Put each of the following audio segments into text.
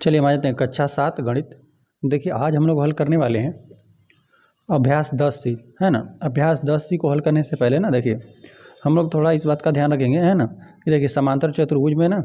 चलिए हमारे जाते हैं कक्षा 7 गणित। देखिए आज हम लोग हल करने वाले हैं अभ्यास 10C, है ना। अभ्यास 10C को हल करने से पहले ना देखिए हम लोग थोड़ा इस बात का ध्यान रखेंगे, है ना, कि देखिए समांतर चतुर्भुज में ना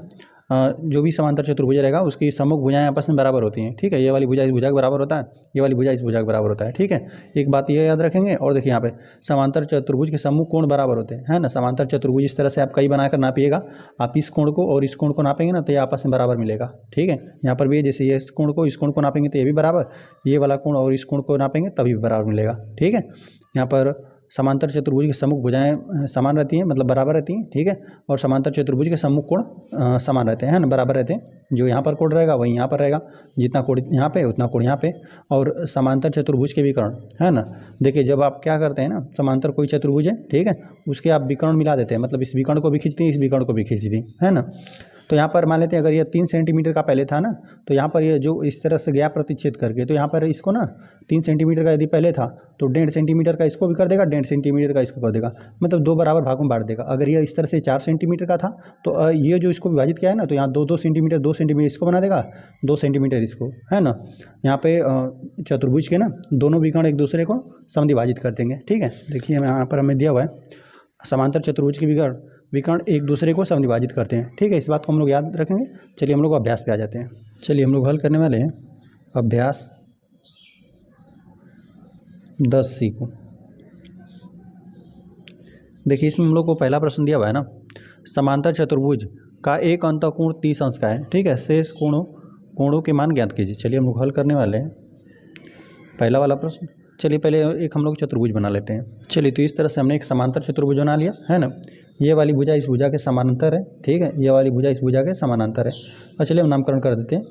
जो भी समांतर चतुर्भुज रहेगा उसकी सम्मुख भुजाएं आपस में बराबर होती हैं। ठीक है, ये वाली भुजा इस भुजा के बराबर होता है, ये वाली भुजा इस भुजा के बराबर होता है। ठीक है, एक बात ये याद रखेंगे। और देखिए यहाँ पे समांतर चतुर्भुज के सम्मुख कोण बराबर होते हैं, है ना। समांतर चतुर्भुज इस तरह से आप कई बनाकर नापिएगा, आप इस कोण को और इस कोण को नापेंगे ना तो ये आपस में बराबर मिलेगा। ठीक है, यहाँ पर भी जैसे ये इस कोण को नापेंगे तो ये भी बराबर, ये वाला कोण और इस कोण को नापेंगे तभी बराबर मिलेगा। ठीक है, यहाँ पर समांतर चतुर्भुज की सम्मुख भुजाएं समान रहती हैं, मतलब बराबर रहती हैं। ठीक है, और समांतर चतुर्भुज के सम्मुख कोण समान रहते हैं, है ना, बराबर रहते हैं। जो यहाँ पर कोण रहेगा वही यहाँ पर रहेगा, जितना कोण यहाँ पे उतना कोण यहाँ पे। और समांतर चतुर्भुज के विकर्ण, है ना, देखिए जब आप क्या करते हैं ना, समांतर कोई चतुर्भुज है, ठीक है, उसके आप विकर्ण मिला देते हैं, मतलब इस विकर्ण को भी खींचते हैं, इस विकर्ण को भी खींचते हैं, है ना। तो यहाँ पर मान लेते हैं अगर ये 3 सेंटीमीटर का पहले था ना, तो यहाँ पर ये जो इस तरह से गया प्रतिच्छेद करके, तो यहाँ पर इसको ना 3 सेंटीमीटर का यदि पहले था तो 1.5 सेंटीमीटर का इसको भी कर देगा, 1.5 सेंटीमीटर का इसको कर देगा, मतलब 2 बराबर भागों में बांट देगा। अगर ये इस तरह से 4 सेंटीमीटर का था तो ये जो इसको विभाजित किया है ना, तो यहाँ 2 सेंटीमीटर 2 सेंटीमीटर इसको बना देगा, 2 सेंटीमीटर इसको, है ना। यहाँ पे चतुर्भुज के ना दोनों विकर्ण एक दूसरे को समद्विभाजित कर देंगे। ठीक है, देखिए यहाँ पर हमें दिया हुआ है समांतर चतुर्भुज के विकर्ण एक दूसरे को समद्विभाजित करते हैं। ठीक है, इस बात को हम लोग याद रखेंगे। चलिए हम लोग अभ्यास पे आ जाते हैं। चलिए हम लोग हल करने वाले हैं अभ्यास 10C को। देखिए इसमें हम लोग को पहला प्रश्न दिया हुआ है ना, समांतर चतुर्भुज का एक अंतःकोण 30 अंश का है। ठीक है, शेष कोणों के मान ज्ञात कीजिए। चलिए हम लोग हल करने वाले हैं पहला वाला प्रश्न। चलिए पहले एक हम लोग चतुर्भुज बना लेते हैं। चलिए तो इस तरह से हमने एक समांतर चतुर्भुज बना लिया, है ना। ये वाली भुजा इस भुजा के समानांतर है, ठीक है, ये वाली भुजा इस भुजा के समानांतर है। और चलिए हम नामकरण कर देते हैं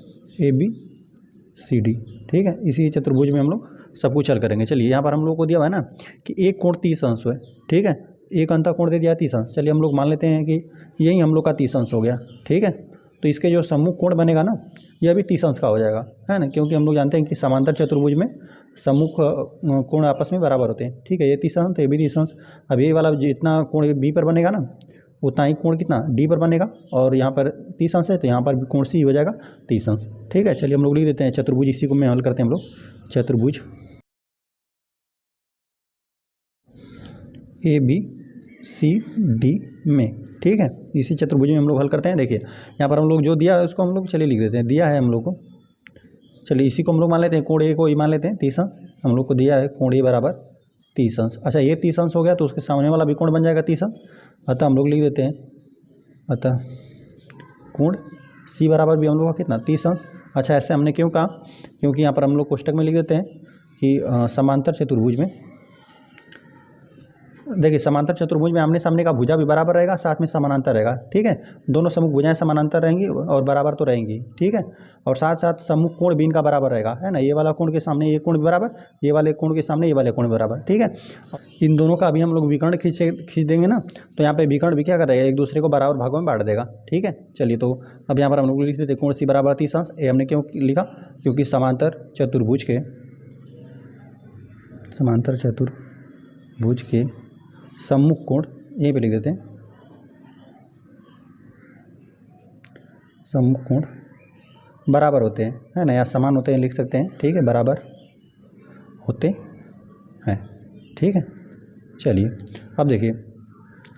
ABCD। ठीक है, इसी चतुर्भुज में हम लोग सब कुछ हल करेंगे। चलिए यहाँ पर हम लोग को दिया हुआ है ना कि एक कोण 30 अंश है। ठीक है, एक अंतःकोण दे दिया 30 अंश। चलिए हम लोग मान लेते हैं कि यही हम लोग का 30 अंश हो गया। ठीक है, तो इसके जो सम्मुख कोण बनेगा ना यह भी 30 अंश का हो जाएगा, है ना, क्योंकि हम लोग जानते हैं कि समांतर चतुर्भुज में सम्मुख कोण आपस में बराबर होते हैं। ठीक है, ये 30 अंश, ये भी 30 अंश। अब ये वाला जितना कोण B पर बनेगा ना उतना ही कोण कितना D पर बनेगा, और यहाँ पर 30 अंश है तो यहाँ पर भी कोण C हो जाएगा 30 अंश। ठीक है, चलिए हम लोग लिख देते हैं चतुर्भुज, इसी को मैं हल करते हैं हम लोग चतुर्भुज ABCD में। ठीक है, इसी चतुर्भुज में हम लोग हल करते हैं। देखिए यहाँ पर हम लोग जो दिया है उसको हम लोग चलिए लिख देते हैं, दिया है हम लोग को। चलिए इसी को हम लोग मान लेते हैं, कोण A को ही मान लेते हैं 30 अंश। हम लोग को दिया है कोण A बराबर 30 अंश। अच्छा, ये 30 अंश हो गया तो उसके सामने वाला भी कोण बन जाएगा 30 अंश। अतः हम लोग लिख देते हैं, अतः कोण C बराबर भी हम लोग का कितना 30 अंश। अच्छा, ऐसे हमने क्यों कहा, क्योंकि यहाँ पर हम लोग कोष्टक में लिख देते हैं कि समांतर चतुर्भुज में, देखिए समांतर चतुर्भुज में आमने सामने का भुजा भी बराबर रहेगा, साथ में समानांतर रहेगा। ठीक है, दोनों सम्मुख भुजाएं समानांतर रहेंगी और बराबर तो रहेंगी। ठीक है, और साथ साथ सम्मुख कोण भी इनका बराबर रहेगा, है ना। ये वाला कोण के सामने ये कोण भी बराबर, ये वाले कोण के सामने ये वाले कोण बराबर। ठीक है, इन दोनों का अभी हम लोग विकर्ण खींच देंगे ना, तो यहाँ पे विकर्ण भी क्या करेगा, एक दूसरे को बराबर भागों में बांट देगा। ठीक है, चलिए तो अब यहाँ पर हम लोग लिख देते कोण C बराबर 30 अंश। ये हमने क्यों लिखा, क्योंकि समांतर चतुर्भुज के सम्मुख कोण यहीं पे लिख देते हैं, सम्मुख कोण बराबर होते हैं, है ना, या समान होते हैं लिख सकते हैं। ठीक है, बराबर होते हैं। ठीक है, चलिए अब देखिए,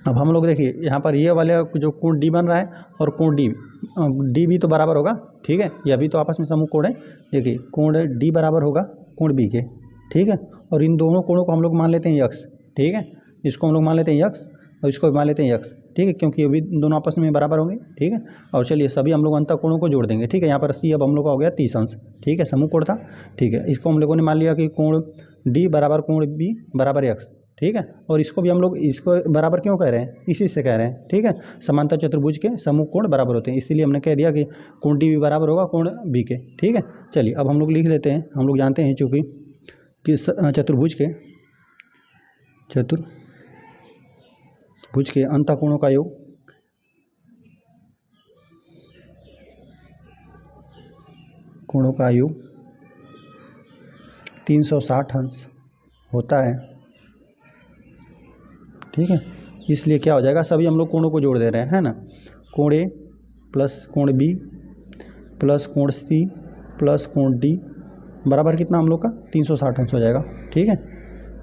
अब हम लोग देखिए यहाँ पर ये वाले जो कोण D बन रहा है और कोण D भी तो बराबर होगा। ठीक है, यह भी तो आपस में सम्मुख कोण है। देखिए कोण D बराबर होगा कोण B के। ठीक है, और इन दोनों कोणों को हम लोग मान लेते हैं यक्ष। ठीक है, इसको हम लोग मान लेते हैं यक्ष और इसको भी मान लेते हैं यक्ष। ठीक है, क्योंकि ये भी दोनों आपस में बराबर होंगे। ठीक है, और चलिए सभी हम लोग अंतःकोणों को जोड़ देंगे। ठीक है, यहाँ पर C अब हम लोग का हो गया 30 अंश। ठीक है, सम्मुख कोण था। ठीक है, इसको हम लोगों ने मान लिया कि कोण D बराबर कोण B बराबर यक्ष। ठीक है, और इसको भी हम लोग इसको बराबर क्यों कह रहे हैं, इसी से कह रहे हैं। ठीक है, समांतर चतुर्भुज के सम्मुख कोण बराबर होते हैं, इसीलिए हमने कह दिया कि कोण D भी बराबर होगा कोण B के। ठीक है, चलिए अब हम लोग लिख लेते हैं, हम लोग जानते हैं चूँकि कि चतुर्भुज के अंतःकोणों का योग कोणों का योग 360 अंश होता है। ठीक है, इसलिए क्या हो जाएगा, सभी हम लोग कोणों को जोड़ दे रहे हैं, है ना। कोण A प्लस कोण B प्लस कोण सी प्लस कोण डी बराबर कितना हम लोग का 360 अंश हो जाएगा। ठीक है,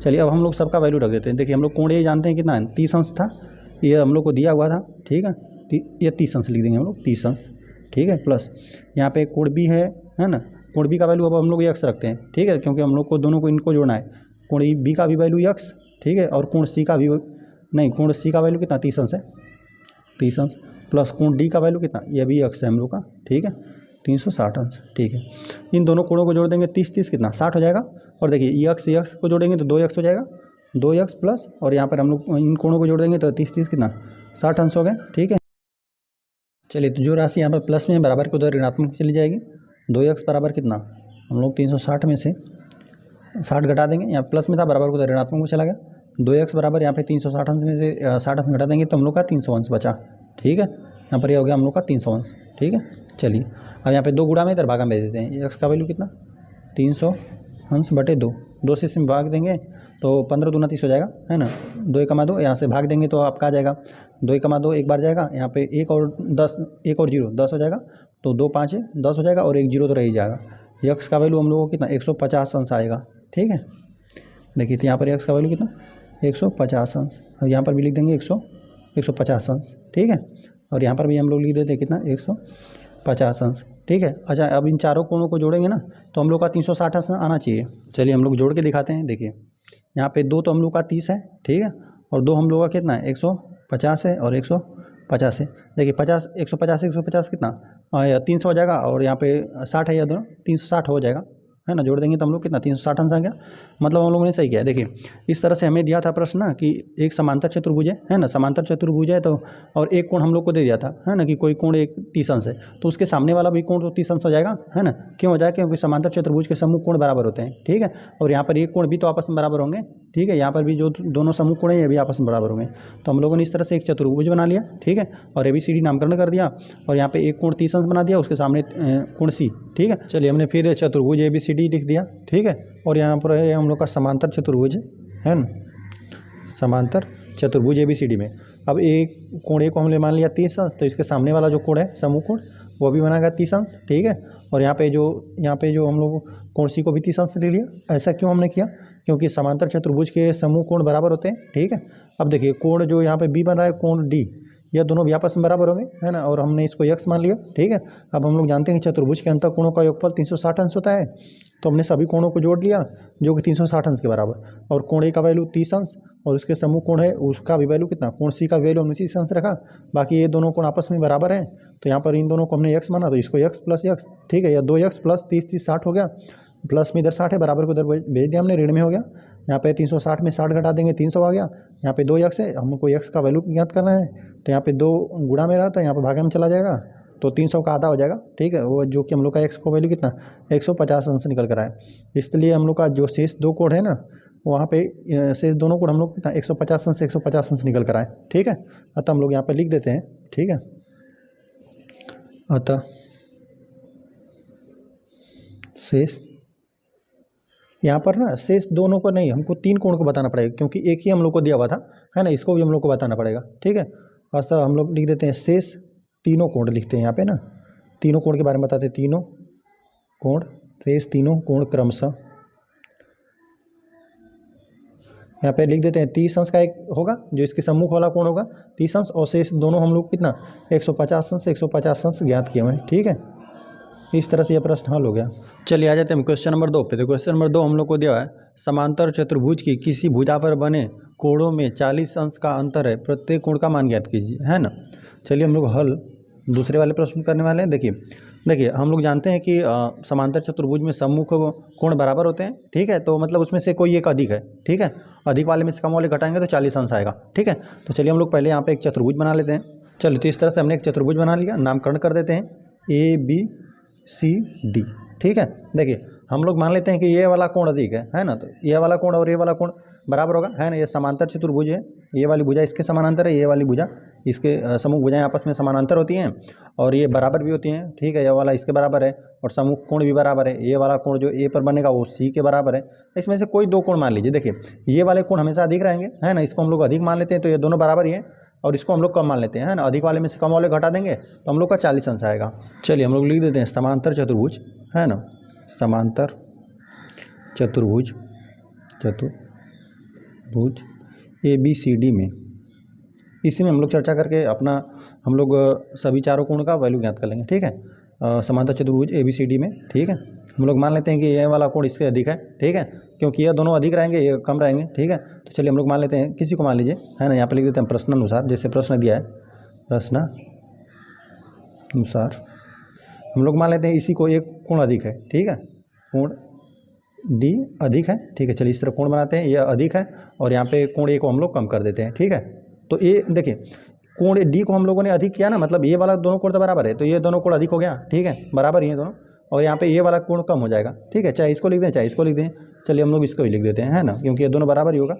चलिए अब हम लोग सबका वैल्यू रख देते हैं। देखिए हम लोग कोण ए जानते हैं कितना है, 30 अंश था, ये हम लोग को दिया हुआ था। ठीक है, ये 30 अंश लिख देंगे हम लोग, 30 अंश। ठीक है, प्लस यहाँ पे कोण बी है ना, कोण बी का वैल्यू अब हम लोग यक्स रखते हैं। ठीक है, क्योंकि हम लोग को दोनों को इनको जोड़ना है। कोण बी का भी वैल्यू यक्स, ठीक है, और कोण सी का भी नहीं, कोण सी का वैल्यू कितना 30 अंश है, 30 अंश, प्लस कोण डी का वैल्यू कितना, ये भी यक्स है हम लोग का। ठीक है, 360 अंश। ठीक है, इन दोनों कोणों को जोड़ देंगे, 30 कितना 60 हो जाएगा। और देखिए यक्स यक्स को जोड़ेंगे तो 2x हो जाएगा, 2x प्लस, और यहाँ पर हम लोग इन कोणों को जोड़ देंगे तो 30 कितना 60 अंश हो गए। ठीक है, चलिए तो जो राशि यहाँ पर प्लस में बराबर को उधर ऋणात्मक चली जाएगी। 2x बराबर कितना, हम लोग 360 में से 60 घटा देंगे, यहाँ प्लस में था बराबर को उधर ऋणात्मक में चला गया। 2x बराबर यहाँ पे 360 अंश में से 60 अंश घटा देंगे तो हम लोग का 300 अंश बचा। ठीक है, यहाँ पर ये हो गया हम लोग का 300 अंश। ठीक है, चलिए अब यहाँ पे 2 गुणा में इधर भागा में दे देते हैं। x का वैल्यू कितना 300 अंश बटे 2, 2 से इसमें भाग देंगे तो 15 दूना 30 हो जाएगा, है ना। 2 एकमा 2 यहाँ से भाग देंगे तो आपका आ जाएगा 2 एकमा 2 एक बार जाएगा, यहाँ पे 1 और 10, 1 और 0 10 हो जाएगा, तो 2 5 10 हो जाएगा और 1 0 तो रह ही जाएगा। x का वैल्यू हम लोगों को कितना 150 अंश आएगा। ठीक है, देखिए तो यहाँ पर x का वैल्यू कितना 150 अंश, और यहाँ पर भी लिख देंगे 150 अंश। ठीक है, और यहाँ पर भी हम लोग लिख देते हैं कितना 150 अंश। ठीक है, अच्छा अब इन चारों कोणों को जोड़ेंगे ना तो हम लोग का 360 अंश आना चाहिए। चलिए हम लोग जोड़ के दिखाते हैं। देखिए यहाँ पे 2 तो हम लोग का 30 है, ठीक है, और 2 हम लोग का कितना है 150 है और 150 है। देखिए 50 150 150 कितना 300 हो जाएगा, और यहाँ पे 60 है, यह दोनों 360 हो जाएगा, है ना। जोड़ देंगे तो हम लोग कितना 360 अंश आ गया। मतलब हम लोगों ने सही किया। देखिए इस तरह से हमें दिया था प्रश्न ना कि एक समांतर चतुर्भुज है ना, समांतर चतुर्भुज है तो, और एक कोण हम लोग को दे दिया था, है ना, कि कोई कोण एक 30 अंश है तो उसके सामने वाला भी कोण तो 30 अंश हो जाएगा, है ना। क्यों हो जाएगा, क्योंकि समांतर चतुर्भुज के समूह कोण बराबर होते हैं। ठीक है, और यहाँ पर एक कोण भी तो आपस में बराबर होंगे। ठीक है, यहाँ पर भी जो दोनों समूह कोण है ये भी आपस में बराबर होंगे। तो हम लोगों ने इस तरह से एक चतुर्भुज बना लिया। ठीक है, और ABCD नामकरण कर दिया, और यहाँ पे एक कोण 30 अंश बना दिया, उसके सामने कोण C। ठीक है, चलिए हमने फिर चतुर्भुज ABCD लिख दिया। ठीक है, और यहाँ पर हम लोग का समांतर चतुर्भुज है ना, समांतर चतुर्भुज ABCD में अब एक कोण को हमने मान लिया 30 अंश, तो इसके सामने वाला जो कोण है समूह कोण वो भी बना गया 30 अंश। ठीक है, और यहाँ पे जो हम लोग कोण C को भी 30 अंश ले लिया। ऐसा क्यों हमने किया, क्योंकि समांतर चतुर्भुज के समूह कोण बराबर होते हैं। ठीक है, अब देखिए कोण जो यहाँ पे B बन रहा है, कोण D, यह दोनों भी आपस में बराबर होंगे, है ना, और हमने इसको x मान लिया। ठीक है, अब हम लोग जानते हैं कि चतुर्भुज के अंतर कोणों का योगफल 360 अंश होता है, तो हमने सभी कोणों को जोड़ लिया जो कि 360 अंश के बराबर, और कोण A का वैल्यू 30 अंश, और उसके समूह कोण है उसका भी वैल्यू कितना, कोण C का वैल्यू हमने 30 अंश रखा। बाकी ये दोनों कोण आपस में बराबर हैं, तो यहाँ पर इन दोनों को हमने x माना, तो इसको x प्लस x। ठीक है, या 2x प्लस 30 30 60 हो गया, प्लस में इधर 60 है, बराबर को इधर भेज दिया हमने, ऋण में हो गया। यहाँ पे 360 में 60 घटा देंगे 300 आ गया। यहाँ पे 2x है, हमको x का वैल्यू ज्ञात करना है, तो यहाँ पे 2 गुणा में रहा था, यहाँ पे भागे में चला जाएगा, तो 300 का आधा हो जाएगा। ठीक है, वो जो कि हम लोग का x को वैल्यू कितना 150 अंश निकल कर आए। इसलिए हम लोग का जो शेष 2 कोण है ना, वहाँ पे शेष दोनों कोण हम लोग कितना 150 अंश निकल कर आए। ठीक है, अतः हम लोग यहाँ पे लिख देते हैं। ठीक है, अतः शेष यहाँ पर ना शेष दोनों को नहीं, हमको 3 कोण को बताना पड़ेगा, क्योंकि एक ही हम लोग को दिया हुआ था, है ना, इसको भी हम लोग को बताना पड़ेगा। ठीक है, वास्तव हम लोग लिख देते हैं शेष तीनों कोण लिखते हैं यहाँ पे ना, तीनों कोण के बारे में बताते हैं। तीनों कोण, शेष तीनों कोण क्रमशः यहाँ पे लिख देते हैं 30 अंश का एक होगा जो इसके सम्मुख वाला कोण होगा 30 अंश, और शेष दोनों हम लोग कितना 150 अंश ज्ञात किए हुए हैं। ठीक है, इस तरह से यह प्रश्न हल हो गया। चलिए आ जाते हैं क्वेश्चन नंबर 2 पे। तो क्वेश्चन नंबर 2 हम लोग को दिया है, समांतर चतुर्भुज की किसी भुजा पर बने कोणों में 40 अंश का अंतर है, प्रत्येक कोण का मान ज्ञात कीजिए, है ना। चलिए हम लोग हल दूसरे वाले प्रश्न करने वाले हैं। देखिए हम लोग जानते हैं कि समांतर चतुर्भुज में सम्मुख कोण बराबर होते हैं। ठीक है, तो मतलब उसमें से कोई एक अधिक है। ठीक है, अधिक वाले में से कम वाले घटाएंगे तो 40 अंश आएगा। ठीक है, तो चलिए हम लोग पहले यहाँ पे एक चतुर्भुज बना लेते हैं। चलिए तो इस तरह से हमने एक चतुर्भुज बना लिया, नामकरण कर देते हैं ABCD। ठीक है, देखिए हम लोग मान लेते हैं कि ये वाला कोण अधिक है ना, तो ये वाला कोण और ये वाला कोण बराबर होगा, है ना। ये समांतर चतुर्भुज है, ये वाली भुजा इसके समानांतर है, ये वाली भुजा इसके समूह भुजाएं आपस में समानांतर होती हैं और ये बराबर भी होती हैं। ठीक है, ये वाला इसके बराबर है और समूह कोण भी बराबर है। ये वाला कोण जो A पर बनेगा वो C के बराबर है। इसमें से कोई 2 कोण मान लीजिए। देखिए ये वाले कोण हमेशा अधिक रहेंगे, है ना, इसको हम लोग अधिक मान लेते हैं, तो ये दोनों बराबर ही है। और इसको हम लोग कम मान लेते हैं, है ना। अधिक वाले में से कम वाले घटा देंगे तो हम लोग का 40 अंश आएगा। चलिए हम लोग लिख देते हैं समांतर चतुर्भुज, है ना, समांतर चतुर्भुज ABCD में, इसी में हम लोग चर्चा करके अपना हम लोग सभी चारों कोण का वैल्यू ज्ञात कर लेंगे, ठीक है। समांतर चतुर्भुज ABCD में, ठीक है, हम लोग मान लेते हैं कि ये वाला कोण इससे अधिक है, ठीक है, क्योंकि ये दोनों अधिक रहेंगे, ये कम रहेंगे, ठीक है। तो चलिए हम लोग मान लेते हैं, किसी को मान लीजिए, है ना, यहाँ पे लिख देते हैं प्रश्नानुसार, जैसे प्रश्न दिया है प्रश्नानुसार हम लोग मान लेते हैं इसी को एक कोण अधिक है, ठीक है, कोण D अधिक है, ठीक है। चलिए इस तरह कोण बनाते हैं, ये अधिक है और यहाँ पे कोण A को हम लोग कम कर देते हैं, ठीक है। तो ये देखिए कोण D को हम लोगों ने अधिक किया ना, मतलब ये वाला दोनों कोण तो बराबर है, तो ये दोनों कोण अधिक हो गया, ठीक है, बराबर ही है दोनों, और यहाँ पे ये वाला कोण कम हो जाएगा, ठीक है। चाहे इसको लिख दें चाहे इसको लिख दें, चलिए हम लोग इसको ही लिख देते हैं, है ना, क्योंकि ये दोनों बराबर ही होगा।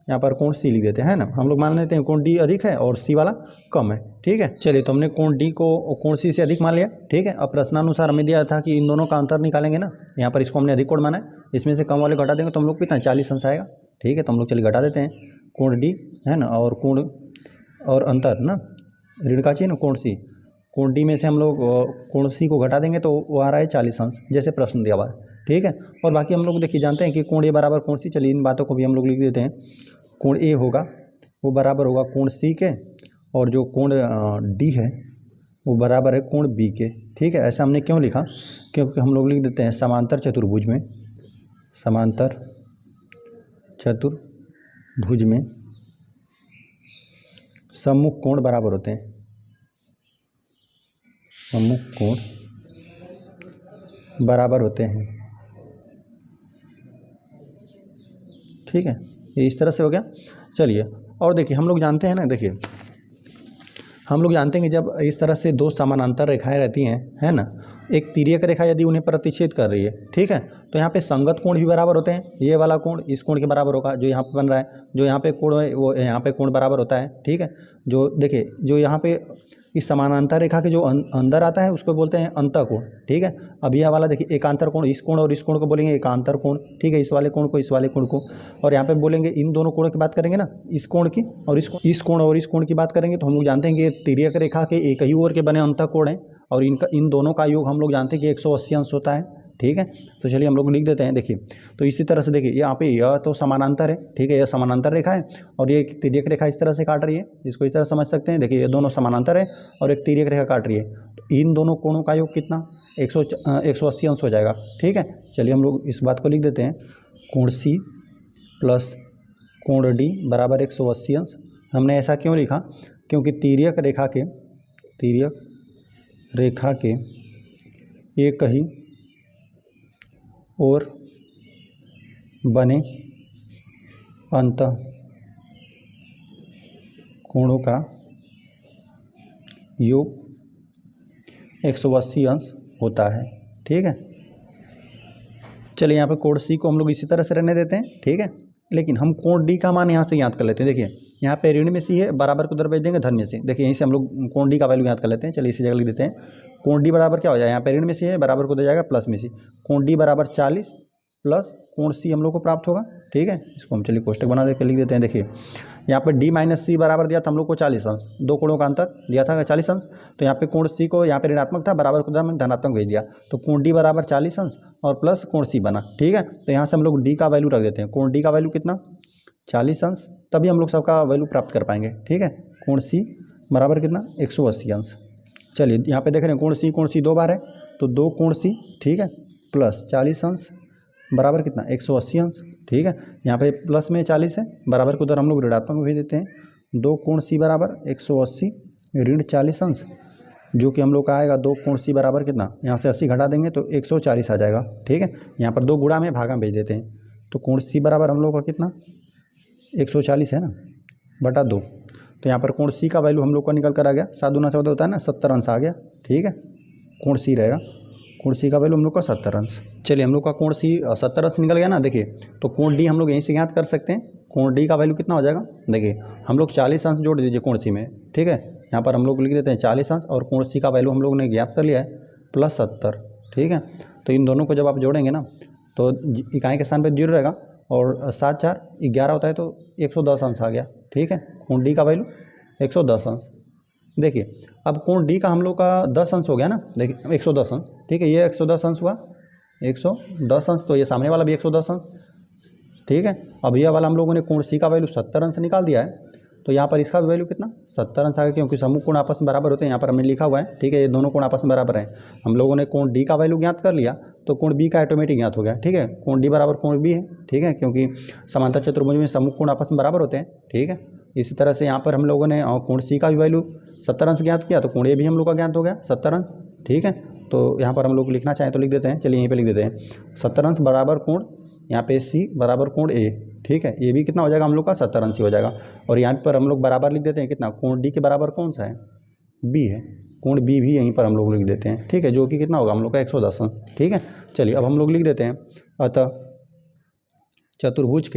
यहाँ पर कोण C लिख देते हैं, है ना, हम लोग मान लेते हैं कोण D अधिक है और C वाला कम है, ठीक है। चलिए तो हमने कोण D को कोण C से अधिक मान लिया, ठीक है। अब प्रश्नानुसार हमें दिया था कि इन दोनों का अंतर निकालेंगे ना, यहाँ पर इसको हमने अधिक कोण माना है, इसमें से कम वाले घटा देंगे तो हम लोग कितना 40 अंश आएगा, ठीक है। तो हम लोग चलिए घटा देते हैं कोण D, है ना, और कोण और अंतर ना ऋण का चिन्ह कोण C, कोण D में से हम लोग कोण C को घटा देंगे तो वो आ रहा है 40 अंश, जैसे प्रश्न दिया हुआ है, ठीक है। और बाकी हम लोग देखिए जानते हैं कि कोण A बराबर कोण C, चलिए इन बातों को भी हम लोग लिख देते हैं। कोण A होगा वो बराबर होगा कोण C के, और जो कोण D है वो बराबर है कोण B के, ठीक है। ऐसा हमने क्यों लिखा, क्योंकि हम लोग लिख देते हैं समांतर चतुर्भुज में, समांतर चतुर्भुज में सम्मुख कोण बराबर होते हैं, सम्मुख कोण बराबर होते हैं, ठीक है। ये इस तरह से हो गया। चलिए और देखिए हम लोग जानते हैं ना, देखिए हम लोग जानते हैं कि जब इस तरह से दो समानांतर रेखाएं रहती हैं, है ना, एक तिर्यक रेखा यदि उन्हें प्रतिच्छेद कर रही है, ठीक है, तो यहाँ पे संगत कोण भी बराबर होते हैं। ये वाला कोण इस कोण के बराबर होगा जो यहाँ पे बन रहा है, जो यहाँ पे कोण है वो यहाँ पे कोण बराबर होता है, ठीक है। जो देखिए जो यहाँ पे इस समानांतर रेखा के जो अंदर आता है उसको बोलते हैं अंतःकोण, ठीक है। अब यह वाला देखिए एकांतर कोण, इस कोण और इस कोण को बोलेंगे एकांतर कोण, ठीक है, इस वाले कोण को इस वाले कोण को। और यहाँ पे बोलेंगे इन दोनों कोणों की बात करेंगे ना, इस कोण की और इस कोण और इस कोण की बात करेंगे तो हम लोग जानते हैं कि ये तिर्यक रेखा के एक ही ओर के बने अंतःकोण हैं, और इनका इन दोनों का योग हम लोग जानते हैं कि 180 अंश होता है, ठीक है। तो चलिए हम लोग लिख देते हैं, देखिए तो इसी तरह से देखिए यहाँ पे यह तो समानांतर है, ठीक है, यह समानांतर रेखा है और ये एक तिर्यक रेखा इस तरह से काट रही है, इसको इस तरह समझ सकते हैं। देखिए ये दोनों समानांतर है और एक तिर्यक रेखा काट रही है, तो इन दोनों कोणों का योग कितना 180 अंश हो जाएगा, ठीक है। चलिए हम लोग इस बात को लिख देते हैं, कोण C प्लस कोण D बराबर 180 अंश। हमने ऐसा क्यों लिखा, क्योंकि तिर्यक रेखा के एक ही और बने अंतः कोणों का योग 180 अंश होता है, ठीक है। चलिए यहाँ पे कोण C को हम लोग इसी तरह से रहने देते हैं, ठीक है, लेकिन हम कोण D का मान यहाँ से याद कर लेते हैं। देखिए यहाँ पे ऋण में C है, बराबर को उधर भेज देंगे धन में C, देखिए यहीं से हम लोग कोण D का वैल्यू याद कर लेते हैं। चलिए इसी जगह लिख देते हैं, कोण D बराबर क्या हो जाएगा, यहाँ पे ऋण में C है, बराबर को उधर जाएगा प्लस में C, कोण D बराबर 40 प्लस कोण C हम लोग को प्राप्त होगा, ठीक है। इसको हम चलिए कोष्टक बना देकर लिख देते हैं। देखिए यहाँ पे D माइनस C बराबर दिया था हम लोग को 40 अंश, दो कोणों का अंतर दिया था 40 अंश, तो यहाँ पे कोण C को यहाँ पे ऋणात्मक था, बराबर को मैंने धनात्मक भेज दिया, तो कोण D बराबर 40 अंश और प्लस कोण C बना, ठीक है। तो यहाँ से हम लोग D का वैल्यू रख देते हैं, कोण D का वैल्यू कितना 40 अंश, तभी हम लोग सबका वैल्यू प्राप्त कर पाएंगे, ठीक है। कोण C बराबर कितना 180 अंश। चलिए यहाँ पे देख रहे हैं कोण C 2 बार है, तो 2 कोण C, ठीक है, प्लस 40 अंश बराबर कितना 180 अंश, ठीक है। यहाँ पे प्लस में 40 है, बराबर को उधर हम लोग ऋणात्मक में भेज देते हैं, 2 कोण C बराबर 180 ऋण 40 अंश, जो कि हम लोग का आएगा 2 कोण C बराबर कितना, यहाँ से 80 घटा देंगे तो 140 आ जाएगा, ठीक है। यहाँ पर 2 गुणा में भागा में भेज देते हैं, तो कोण C बराबर हम लोग का कितना 140 है ना बटा 2, तो यहाँ पर कोण C का वैल्यू हम लोग का निकल कर आ गया 7 दूना 14 होता है ना, 70 अंश आ गया, ठीक है। कोण C रहेगा, कोण C का वैल्यू हम लोग का 70 अंश। चलिए हम लोग का कोण C 70 अंश निकल गया ना। देखिए तो कोण D हम लोग यहीं से ज्ञात कर सकते हैं, कोण D का वैल्यू कितना हो जाएगा, देखिए हम लोग 40 अंश जोड़ दीजिए कोण C में, ठीक है। यहाँ पर हम लोग लिख देते हैं 40 अंश और कोण C का वैल्यू हम लोग ने ज्ञात कर लिया है प्लस 70, ठीक है। तो इन दोनों को जब आप जोड़ेंगे ना तो इकाई के स्थान पर 0 रहेगा और 7 4 11 होता है, तो 110 अंश आ गया, ठीक है, कोण D का वैल्यू 110 अंश। देखिए अब कोण डी का हम लोग का 10 अंश हो गया ना, देखिए 110 अंश, ठीक है, ये 110 अंश हुआ, 110 अंश, तो ये सामने वाला भी 110 अंश, ठीक है। अब यह वाला हम लोगों ने कोण सी का वैल्यू 70 अंश निकाल दिया है, तो यहाँ पर इसका वैल्यू कितना 70 अंश आ गया, क्योंकि समूह कोण आपस में बराबर होते हैं, यहाँ पर हमने लिखा हुआ है, ठीक है, ये दोनों कोण आपस में बराबर हैं। हम लोगों ने कोण डी का वैल्यू ज्ञात कर लिया, तो कोण बी का ऑटोमेटिक ज्ञात हो गया, ठीक है, कोण डी बराबर कोण बी है, ठीक है, क्योंकि समांतर चतुर्भुज में समूह कोण आपस में बराबर होते हैं, ठीक है। इसी तरह से यहाँ पर हम लोगों ने कोण सी का भी वैल्यू 70 अंश ज्ञात किया, तो कोण ए भी हम लोग का ज्ञात हो गया 70 अंश, ठीक है। तो यहाँ पर हम लोग लिखना चाहें तो लिख देते हैं, चलिए यहीं पे लिख देते हैं 70 अंश बराबर कोण, यहाँ पे सी बराबर कोण ए, ठीक है, ये भी कितना हो जाएगा हम लोग का 70 अंश ही हो जाएगा। और यहाँ पर हम लोग बराबर लिख देते हैं कितना, कोण डी के बराबर कौन सा है, बी है, कोण बी भी यहीं पर हम लोग लिख देते हैं, ठीक है, जो कि कितना होगा हम लोग का 110 अंश, ठीक है। चलिए अब हम लोग लिख देते हैं, अतः चतुर्भुज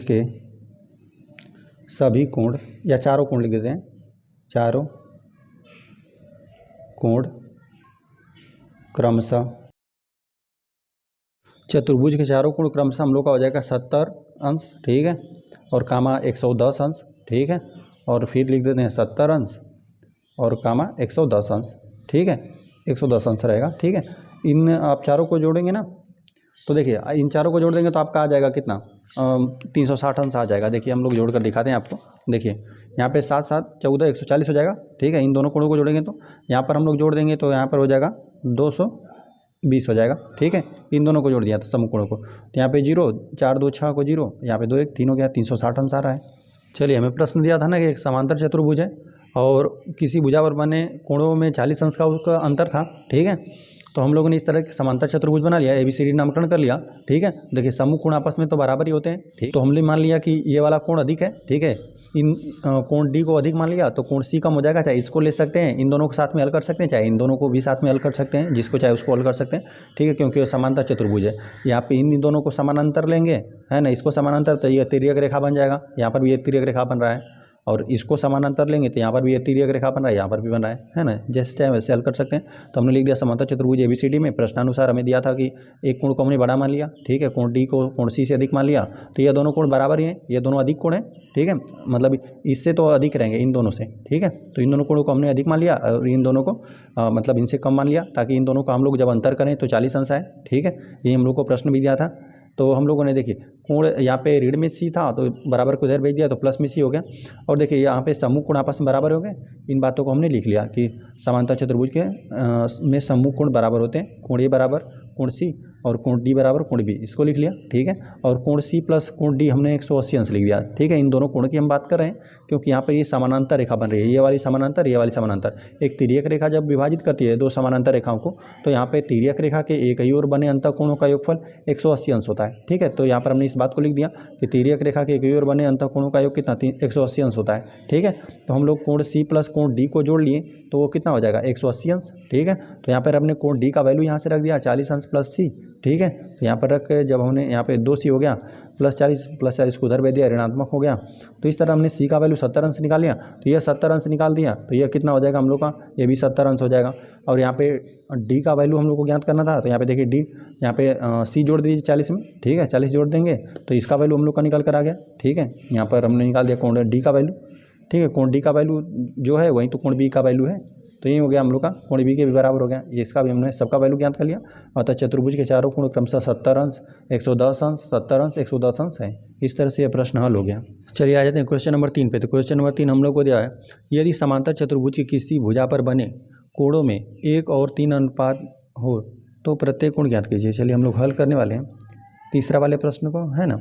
के सभी कोण, या चारों कोण लिख देते हैं, चारों कोण क्रमशः, चतुर्भुज के चारों कोण क्रमशः हम लोग का हो जाएगा 70 अंश, ठीक है, और कामा 110 अंश, ठीक है, और फिर लिख देते हैं 70 अंश और कामा 110 अंश, ठीक है, 110 अंश रहेगा, ठीक है। इन आप चारों को जोड़ेंगे ना, तो देखिए इन चारों को जोड़ देंगे तो आपका आ जाएगा कितना 360 अंश आ जाएगा। देखिए हम लोग जोड़ कर दिखाते हैं आपको, देखिए यहाँ पे 7 7 14 140 हो जाएगा, ठीक है। इन दोनों कोणों को जोड़ेंगे तो यहाँ पर हम लोग जोड़ देंगे तो यहाँ पर हो जाएगा 220 हो जाएगा, ठीक है। इन दोनों को जोड़ दिया था समूह कोणों को, तो यहाँ पे 0 4 2 6 को 0, यहाँ पे 2 1 3 हो गया, 360 अंश आ रहा है। चलिए हमें प्रश्न दिया था ना कि एक समांतर चतुर्भुज है और किसी भुजा पर बने कोणों में 40 अंश का उसका अंतर था, ठीक है। तो हम लोगों ने इस तरह के समांतर चतुर्भुज बना लिया, ABCD नामकरण कर लिया, ठीक है। देखिए समूह कोण आपस में तो बराबर ही होते हैं, ठीक। तो हमने मान लिया कि ये वाला कोण अधिक है, ठीक है, इन कोण डी को अधिक मान लिया, तो कोण सी कम हो जाएगा। चाहे इसको ले सकते हैं, इन दोनों को साथ में हल कर सकते हैं, चाहे इन दोनों को भी साथ में हल कर सकते हैं, जिसको चाहे उसको हल कर सकते हैं, ठीक है, क्योंकि ये समांतर चतुर्भुज है। यहाँ पे इन दोनों को समानांतर लेंगे, है ना, इसको समानांतर, तो ये तिर्यक रेखा बन जाएगा, यहाँ पर भी ये तिर्यक रेखा बन रहा है, और इसको समानांतर लेंगे तो यहाँ पर भी ये तिर्यक रेखा बन रहा है, यहाँ पर भी बन रहा है ना, जैसे चाहे वैसे हल कर सकते हैं। तो हमने लिख दिया समांतर चतुर्भुज ABCD में, प्रश्नानुसार हमें दिया था कि एक कोण को हमने बड़ा मान लिया, ठीक है, कोण डी को कोण सी से अधिक मान लिया, तो ये दोनों कोण बराबर ही हैं, ये दोनों अधिक कोण हैं, ठीक है, मतलब इससे तो अधिक रहेंगे इन दोनों से, ठीक है। तो इन दोनों कोणों को हमने अधिक मान लिया और इन दोनों को मतलब इनसे कम मान लिया, ताकि इन दोनों को हम लोग जब अंतर करें तो 40 अंश आए, ठीक है। ये हम लोग को प्रश्न भी दिया था। तो हम लोगों ने देखिए कोण यहाँ पे ऋण में सी था, तो बराबर को इधर भेज दिया, तो प्लस में सी हो गया। और देखिए यहाँ पे समूह कोण आपस में बराबर हो गए, इन बातों को हमने लिख लिया कि समांतर चतुर्भुज के में समूह कोण बराबर होते हैं, कोण ए बराबर कोण सी और कोण डी बराबर कोण बी, इसको लिख लिया, ठीक है। और कोण सी प्लस कोण डी हमने 180 अंश लिख दिया, ठीक है। इन दोनों कोण की हम बात कर रहे हैं क्योंकि यहाँ पर ये समानांतर रेखा बन रही है, ये वाली समानांतर, ये वाली समानांतर। एक तिर्यक रेखा जब विभाजित करती है दो समानांतर रेखाओं को, तो यहाँ पे तिर्यक रेखा के एक ही ओर बने अंतःकोणों का योगफल 180 अंश होता है, ठीक है। तो यहाँ पर हमने इस बात को लिख दिया कि तिर्यक रेखा के एक ही ओर बने अंतःकोणों का योग कितना 180 अंश होता है, ठीक है। तो हम लोग कोण सी प्लस कोण डी को जोड़ लिए तो वो कितना हो जाएगा 180 अंश, ठीक है। तो यहाँ पर हमने कोण डी का वैल्यू यहाँ से रख दिया 40 अंश प्लस सी, ठीक है। तो यहाँ पर रख के जब हमने यहाँ पे 2 सी हो गया प्लस 40 को उधर भेज दिया, ऋणात्मक हो गया। तो इस तरह हमने सी का वैल्यू 70 अंश निकाल लिया, तो ये 70 अंश निकाल दिया, तो यह कितना हो जाएगा हम लोग का, ये भी 70 अंश हो जाएगा। और यहाँ पे डी का वैल्यू हम लोग को ज्ञात करना था, तो यहाँ पे देखिए डी, यहाँ पे सी जोड़ दीजिए 40 में, ठीक है, 40 जोड़ देंगे तो इसका वैल्यू हम लोग का निकल कर आ गया, ठीक है। यहाँ पर हमने निकाल दिया कोण डी का वैल्यू, ठीक है। कोण डी का वैल्यू जो है वही तो कोण बी का वैल्यू है, तो ये हो गया हम लोग का कोण बी के भी बराबर हो गया, ये इसका भी हमने सबका वैल्यू ज्ञात कर लिया। अतः चतुर्भुज के चारों कोण क्रमशः 70 अंश 110 अंश 70 अंश 110 अंश है। इस तरह से यह प्रश्न हल हो गया। चलिए आ जाते हैं क्वेश्चन नंबर 3 पे। तो क्वेश्चन नंबर 3 हम लोग को दिया है, यदि समांतर चतुर्भुज की किसी भुजा पर बने कोणों में 1 और 3 अनुपात हो तो प्रत्येक कोण ज्ञात कीजिए। चलिए हम लोग हल करने वाले हैं तीसरा वाले प्रश्न को, है ना।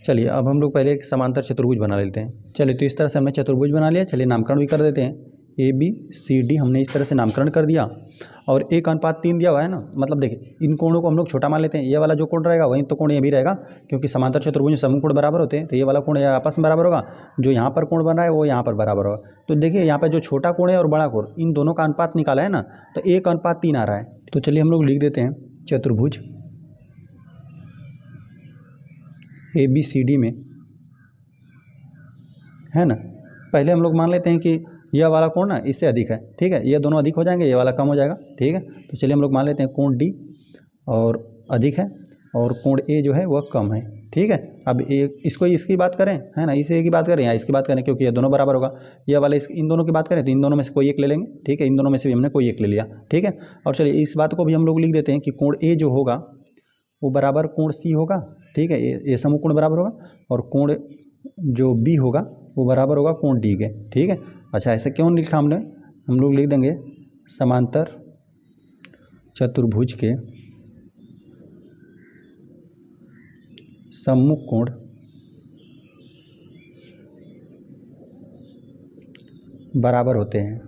चलिए अब हम लोग पहले एक समांतर चतुर्भुज बना लेते हैं। चलिए तो इस तरह से हमने चतुर्भुज बना लिया। चलिए नामकरण भी कर देते हैं, ABCD हमने इस तरह से नामकरण कर दिया और 1:3 दिया हुआ है ना। मतलब देखिए इन कोणों को हम लोग छोटा मान लेते हैं, ये वाला जो कोण रहेगा वही तो कोण ये भी रहेगा, क्योंकि समांतर चतुर्भुज में समूह कोण बराबर होते हैं, तो ये वाला कोण आपस में बराबर होगा, जो यहाँ पर कोण बन रहा है वो यहाँ पर बराबर होगा। तो देखिए यहाँ पर जो छोटा कोण है और बड़ा कोण, इन दोनों का अनुपात निकाला है ना, तो 1:3 आ रहा है। तो चलिए हम लोग लिख देते हैं चतुर्भुज ABCD में, है ना। पहले हम लोग मान लेते हैं कि यह वाला कोण ना इससे अधिक है, ठीक है, ये दोनों अधिक हो जाएंगे, ये वाला कम हो जाएगा, ठीक है। तो चलिए हम लोग मान लेते हैं कोण D और अधिक है और कोण A जो है वह कम है, ठीक है। अब एक इसको इसकी बात करें, है ना, इसे की बात करें या इसकी बात करें, क्योंकि ये दोनों बराबर होगा। ये वाला इन दोनों की बात करें तो इन दोनों में से कोई एक ले लेंगे, ठीक है। इन दोनों में से भी हमने कोई एक ले लिया, ठीक है। और चलिए इस बात को भी हम लोग लिख देते हैं कि कोण ए जो होगा वो बराबर कोण सी होगा, ठीक है। ये समूह कोण बराबर होगा, और कोण जो बी होगा वो बराबर होगा कोण डी के, ठीक है। अच्छा, ऐसे क्यों लिखा हमने, हम लोग लिख देंगे समांतर चतुर्भुज के सम्मुख कोण बराबर होते हैं,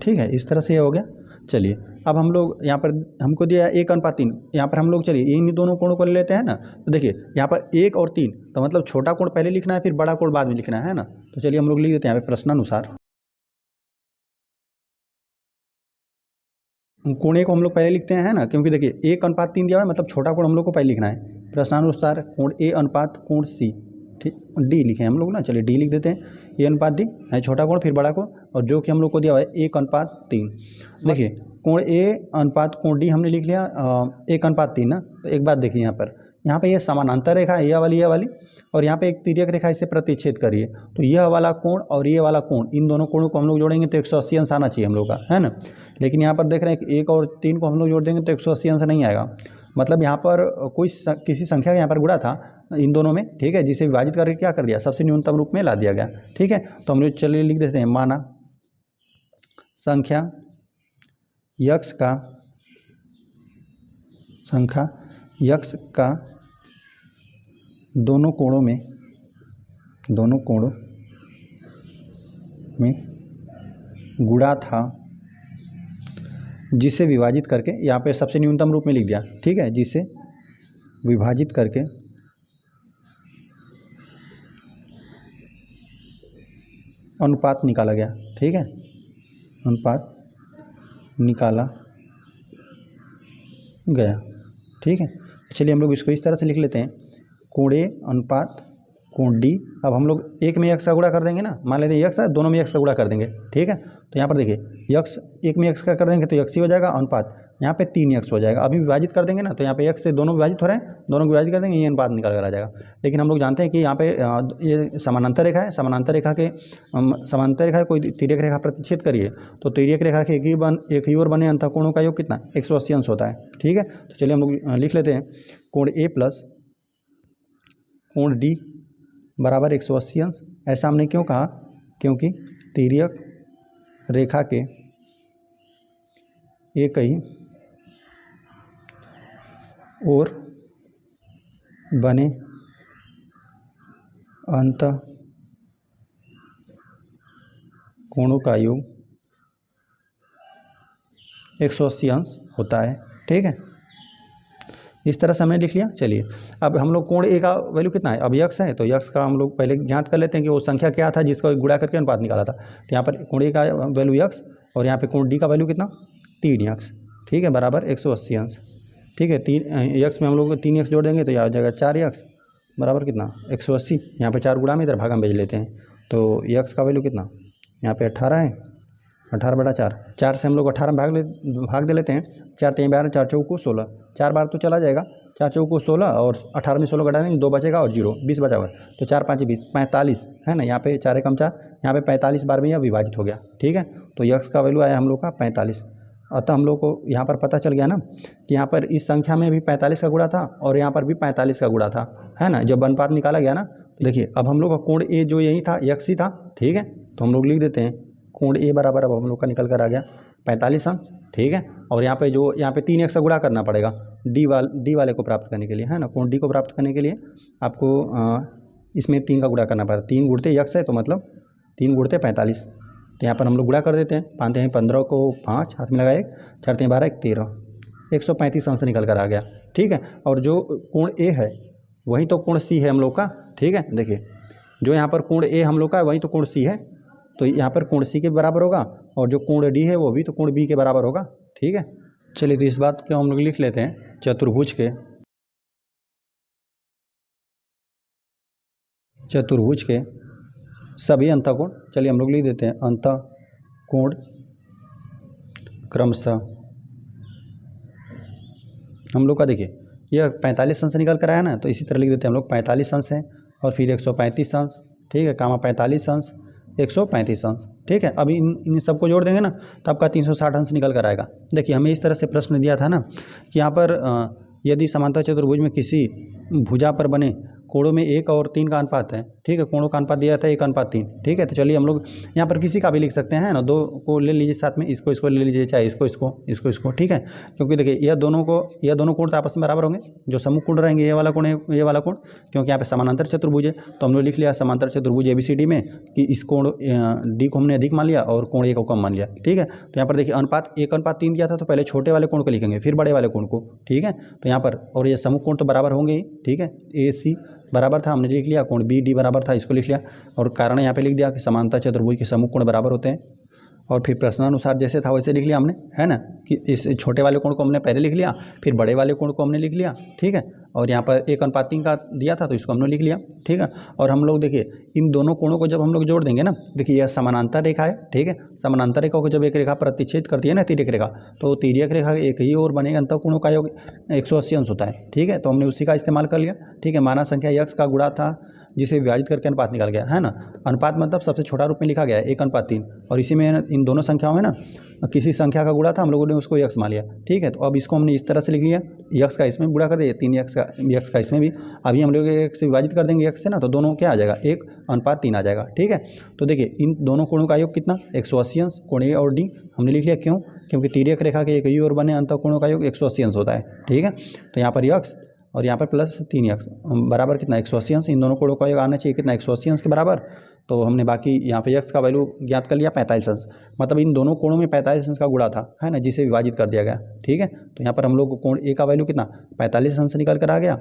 ठीक है। इस तरह से ये हो गया। चलिए अब हम लोग यहाँ पर हमको दिया 1:3, यहाँ पर हम लोग चलिए इन दोनों कोणों को ले लेते हैं ना। तो देखिए यहाँ पर 1 और 3, तो मतलब छोटा कोण पहले लिखना है, फिर बड़ा कोण बाद में लिखना है ना। तो चलिए हम लोग लिख देते हैं यहाँ पे प्रश्नानुसार। कोण ए को हम लोग पहले लिखते हैं, है ना, क्योंकि देखिए 1:3 दिया हुआ है, मतलब छोटा कोण हम लोग को पहले लिखना है। प्रश्नानुसार कोण ए अनुपात कोण सी, ठीक, डी लिखे हम लोग ना। चलिए डी लिख देते हैं, ए अनुपात डी है छोटा कोण, फिर बड़ा कोण, और जो कि हम लोग को दिया हुआ है 1:3। देखिए कोण ए अनुपात कोण डी हमने लिख लिया 1:3 ना। तो एक बात देखिए यहाँ पे ये समानांतर रेखा है, ये वाली, और यहाँ पे एक तिर्यक रेखा इससे प्रतिच्छेद करिए। तो यह वाला कोण और ये वाला कोण, इन दोनों कोणों को हम लोग जोड़ेंगे तो 180 अंश आना चाहिए हम लोग का, है ना। लेकिन यहाँ पर देख रहे हैं कि 1 और 3 को हम लोग जोड़ देंगे तो 180 अंश नहीं आएगा। मतलब यहाँ पर किसी संख्या का यहाँ पर गुणा था इन दोनों में, ठीक है, जिसे विभाजित करके क्या कर दिया, सबसे न्यूनतम रूप में ला दिया गया, ठीक है। तो हम लोग चलिए लिख देते हैं, माना संख्या यक्स का दोनों कोणों में गुणा था, जिसे विभाजित करके यहाँ पे सबसे न्यूनतम रूप में लिख दिया, ठीक है, जिसे विभाजित करके अनुपात निकाला गया, ठीक है, अनुपात निकाला गया, ठीक है। चलिए हम लोग इसको इस तरह से लिख लेते हैं, कोण ए अनुपात कोण डी। अब हम लोग एक में यक्स का गुणा कर देंगे ना, मान लेते हैं यक्स है, दोनों में यक्स का गुणा कर देंगे, ठीक है। तो यहाँ पर देखिए यक्स एक में यक्स का कर देंगे तो यक्स ही हो जाएगा, अनुपात यहाँ पे 3 यक्स हो जाएगा। अभी विभाजित कर देंगे ना, तो यहाँ पे यक्स से दोनों विभाजित हो रहे हैं, दोनों को विभाजित कर देंगे, ये अनुपात निकल कर आ जाएगा। लेकिन हम लोग जानते हैं कि यहाँ पे ये समानांतर रेखा है, समानांतर रेखा कोई तिर्यक रेखा प्रतिच्छेद करिए, तो तिर्यक रेखा के एक ही ओर बने अंतःकोणों का योग कितना, 180 अंश होता है, ठीक है। तो चलिए हम लोग लिख लेते हैं, कोण ए प्लस कोण डी बराबर 180 अंश। ऐसा हमने क्यों कहा, क्योंकि तिर्यक रेखा के एक ही और बने अंतःकोणों का योग 180 अंश होता है, ठीक है। इस तरह से हमने लिख लिया। चलिए अब हम लोग कोण ए का वैल्यू कितना है, अब यक्स है तो यक्स का हम लोग पहले ज्ञात कर लेते हैं कि वो संख्या क्या था जिसका गुणा करके अनुपात निकाला था। तो यहाँ पर कोण ए का वैल्यू यक्स, और यहाँ पे कोण डी का वैल्यू कितना, 3 यक्स, ठीक है, बराबर 180 अंश, ठीक है। 3 यक्स में हम लोग 3 यक्स जोड़ देंगे तो यह हो जाएगा 4 यक्स बराबर कितना, 180। यहाँ पे 4 गुणा में इधर भागा में भेज लेते हैं, तो यक्स का वैल्यू कितना, यहाँ पे 18 है, 18/4, 4 से हम लोग 18 भाग दे लेते हैं, 4 3 12, 4 चौको 16, 4 बार तो चला जाएगा, 4 चौको 16 और 18 में 16 घटा देंगे, 2 बचेगा और 0, 20 बचा हुआ, तो 4 5 20, 45 है ना। यहाँ पे 4 एकम 4, यहाँ पे 45 बार में यह विभाजित हो गया, ठीक है। तो यक्स का वैल्यू आया हम लोग का 45। अतः हम लोग को यहाँ पर पता चल गया ना कि यहाँ पर इस संख्या में भी 45 का गुणा था और यहाँ पर भी 45 का गुणा था, है ना। जब अनुपात निकाला गया ना, तो देखिए अब हम लोग का कोण ए जो यही था यक्स ही था, ठीक है। तो हम लोग लिख देते हैं कोण ए बराबर, अब हम लोग का निकल कर आ गया 45 अंश, ठीक है। और यहाँ पे 3 यक्स का गुणा करना पड़ेगा डी वाले को प्राप्त करने के लिए, है ना। कोण डी को प्राप्त करने के लिए आपको इसमें 3 का गुणा करना पड़ेगा। 3 गुणते यक्स है तो मतलब 3 गुणते 45, तो यहाँ पर हम लोग गुणा कर देते हैं। 5 हैं 15 को 5 हाथ में लगा 1, 4 3 12 1 13, 135 अंश निकल कर आ गया, ठीक है। और जो कोण ए है वही तो कोण सी है हम लोग का, ठीक है। देखिए जो यहाँ पर कोण ए हम लोग का है वही तो कोण सी है, तो यहाँ पर कोण सी के बराबर होगा, और जो कोण डी है वो भी तो कोण बी के बराबर होगा, ठीक है। चलिए तो इस बात को हम लोग लिख लेते हैं, चतुर्भुज के सभी अंतःकोण, चलिए हम लोग लिख देते हैं अंतःकोण क्रमशः हम लोग का, देखिए यह 45 अंश निकल कर आया ना, तो इसी तरह लिख देते हैं हम लोग 45 अंश है और फिर 135 अंश, ठीक है, कामा 45 अंश 135 अंश, ठीक है। अब इन सबको जोड़ देंगे ना तो आपका 360 अंश निकल कर आएगा। देखिए हमें इस तरह से प्रश्न दिया था ना कि यहाँ पर यदि समांतर चतुर्भुज में किसी भुजा पर बने कोणों में 1 और 3 का अनुपात है, ठीक है, कोणों का अनुपात दिया था 1:3, ठीक है। तो चलिए हम लोग यहाँ पर किसी का भी लिख सकते हैं ना, 2 को ले लीजिए साथ में, इसको ले लीजिए, चाहे इसको, ठीक है। क्योंकि देखिए यह दोनों कोण तो आपस में बराबर होंगे, जो सम्मुख कोण रहेंगे ये वाला कोण है, ये वाला कोण, क्योंकि यहाँ पे समानांतर चतुर्भुज है। तो हमने लिख लिया समांतर चतुर्भुज ABCD में कि इस कोण D को हमने अधिक मान लिया और कोण A को कम मान लिया, ठीक है। तो यहाँ पर देखिए अनुपात 1:3 दिया था, तो पहले छोटे वाले कोण को लिखेंगे फिर बड़े वाले कोण को, ठीक है। तो यहाँ पर और ये सम्मुख कोण तो बराबर होंगे ही, ठीक है। AC बराबर था, हमने लिख लिया, कोण BD बराबर था, इसको लिख लिया, और कारण यहाँ पे लिख दिया कि समांतर चतुर्भुज के सम्मुख कोण बराबर होते हैं। और फिर प्रश्नानुसार जैसे था वैसे लिख लिया हमने, है ना, कि इस छोटे वाले कोण को हमने पहले लिख लिया, फिर बड़े वाले कोण को हमने लिख लिया, ठीक है। और यहाँ पर 1:3 का दिया था तो इसको हमने लिख लिया, ठीक है। और हम लोग देखिए इन दोनों कोणों को जब हम लोग जोड़ देंगे ना, देखिए यह समानांतर रेखा है, ठीक है। समानांतर रेखा को जब एक रेखा प्रतिच्छेद करती है ना तिर्यक रेखा, तो तिर्यक रेखा एक ही ओर बनेगा अंतःकोणों का योग 180 अंश होता है, ठीक है। तो हमने उसी का इस्तेमाल कर लिया, ठीक है। माना संख्या x का गुणा था जिसे विभाजित करके अनुपात निकल गया, है ना। अनुपात मतलब सबसे छोटा रूप में लिखा गया है 1:3, और इसी में इन दोनों संख्याओं में ना किसी संख्या का गुणा था, हम लोगों ने उसको x मान लिया, ठीक है। तो अब इसको हमने इस तरह से लिख लिया, x का इसमें गुणा कर दिया, 3x का इसमें भी। अभी हम लोग x से विभाजित कर देंगे x से ना, तो दोनों क्या आ जाएगा 1:3 आ जाएगा, ठीक है। तो देखिए इन दोनों कोणों का योग कितना 180 अंश, कोण A और D हमने लिख लिया, क्यों, क्योंकि तिर्यक रेखा के एक ही ओर बने अंतःकोणों का योग 180 अंश होता है, ठीक है। तो यहाँ पर x और यहाँ पर प्लस 3x बराबर कितना 180 अंश, इन दोनों कोणों का योग आना चाहिए कितना 180 अंश के बराबर। तो हमने बाकी यहाँ पे x का वैल्यू ज्ञात कर लिया 45 अंश, मतलब इन दोनों कोणों में 45 अंश का गुणा था, है ना, जिसे विभाजित कर दिया गया, ठीक है। तो यहाँ पर हम लोग को कोण A का वैल्यू कितना 45 अंश निकल कर आ गया,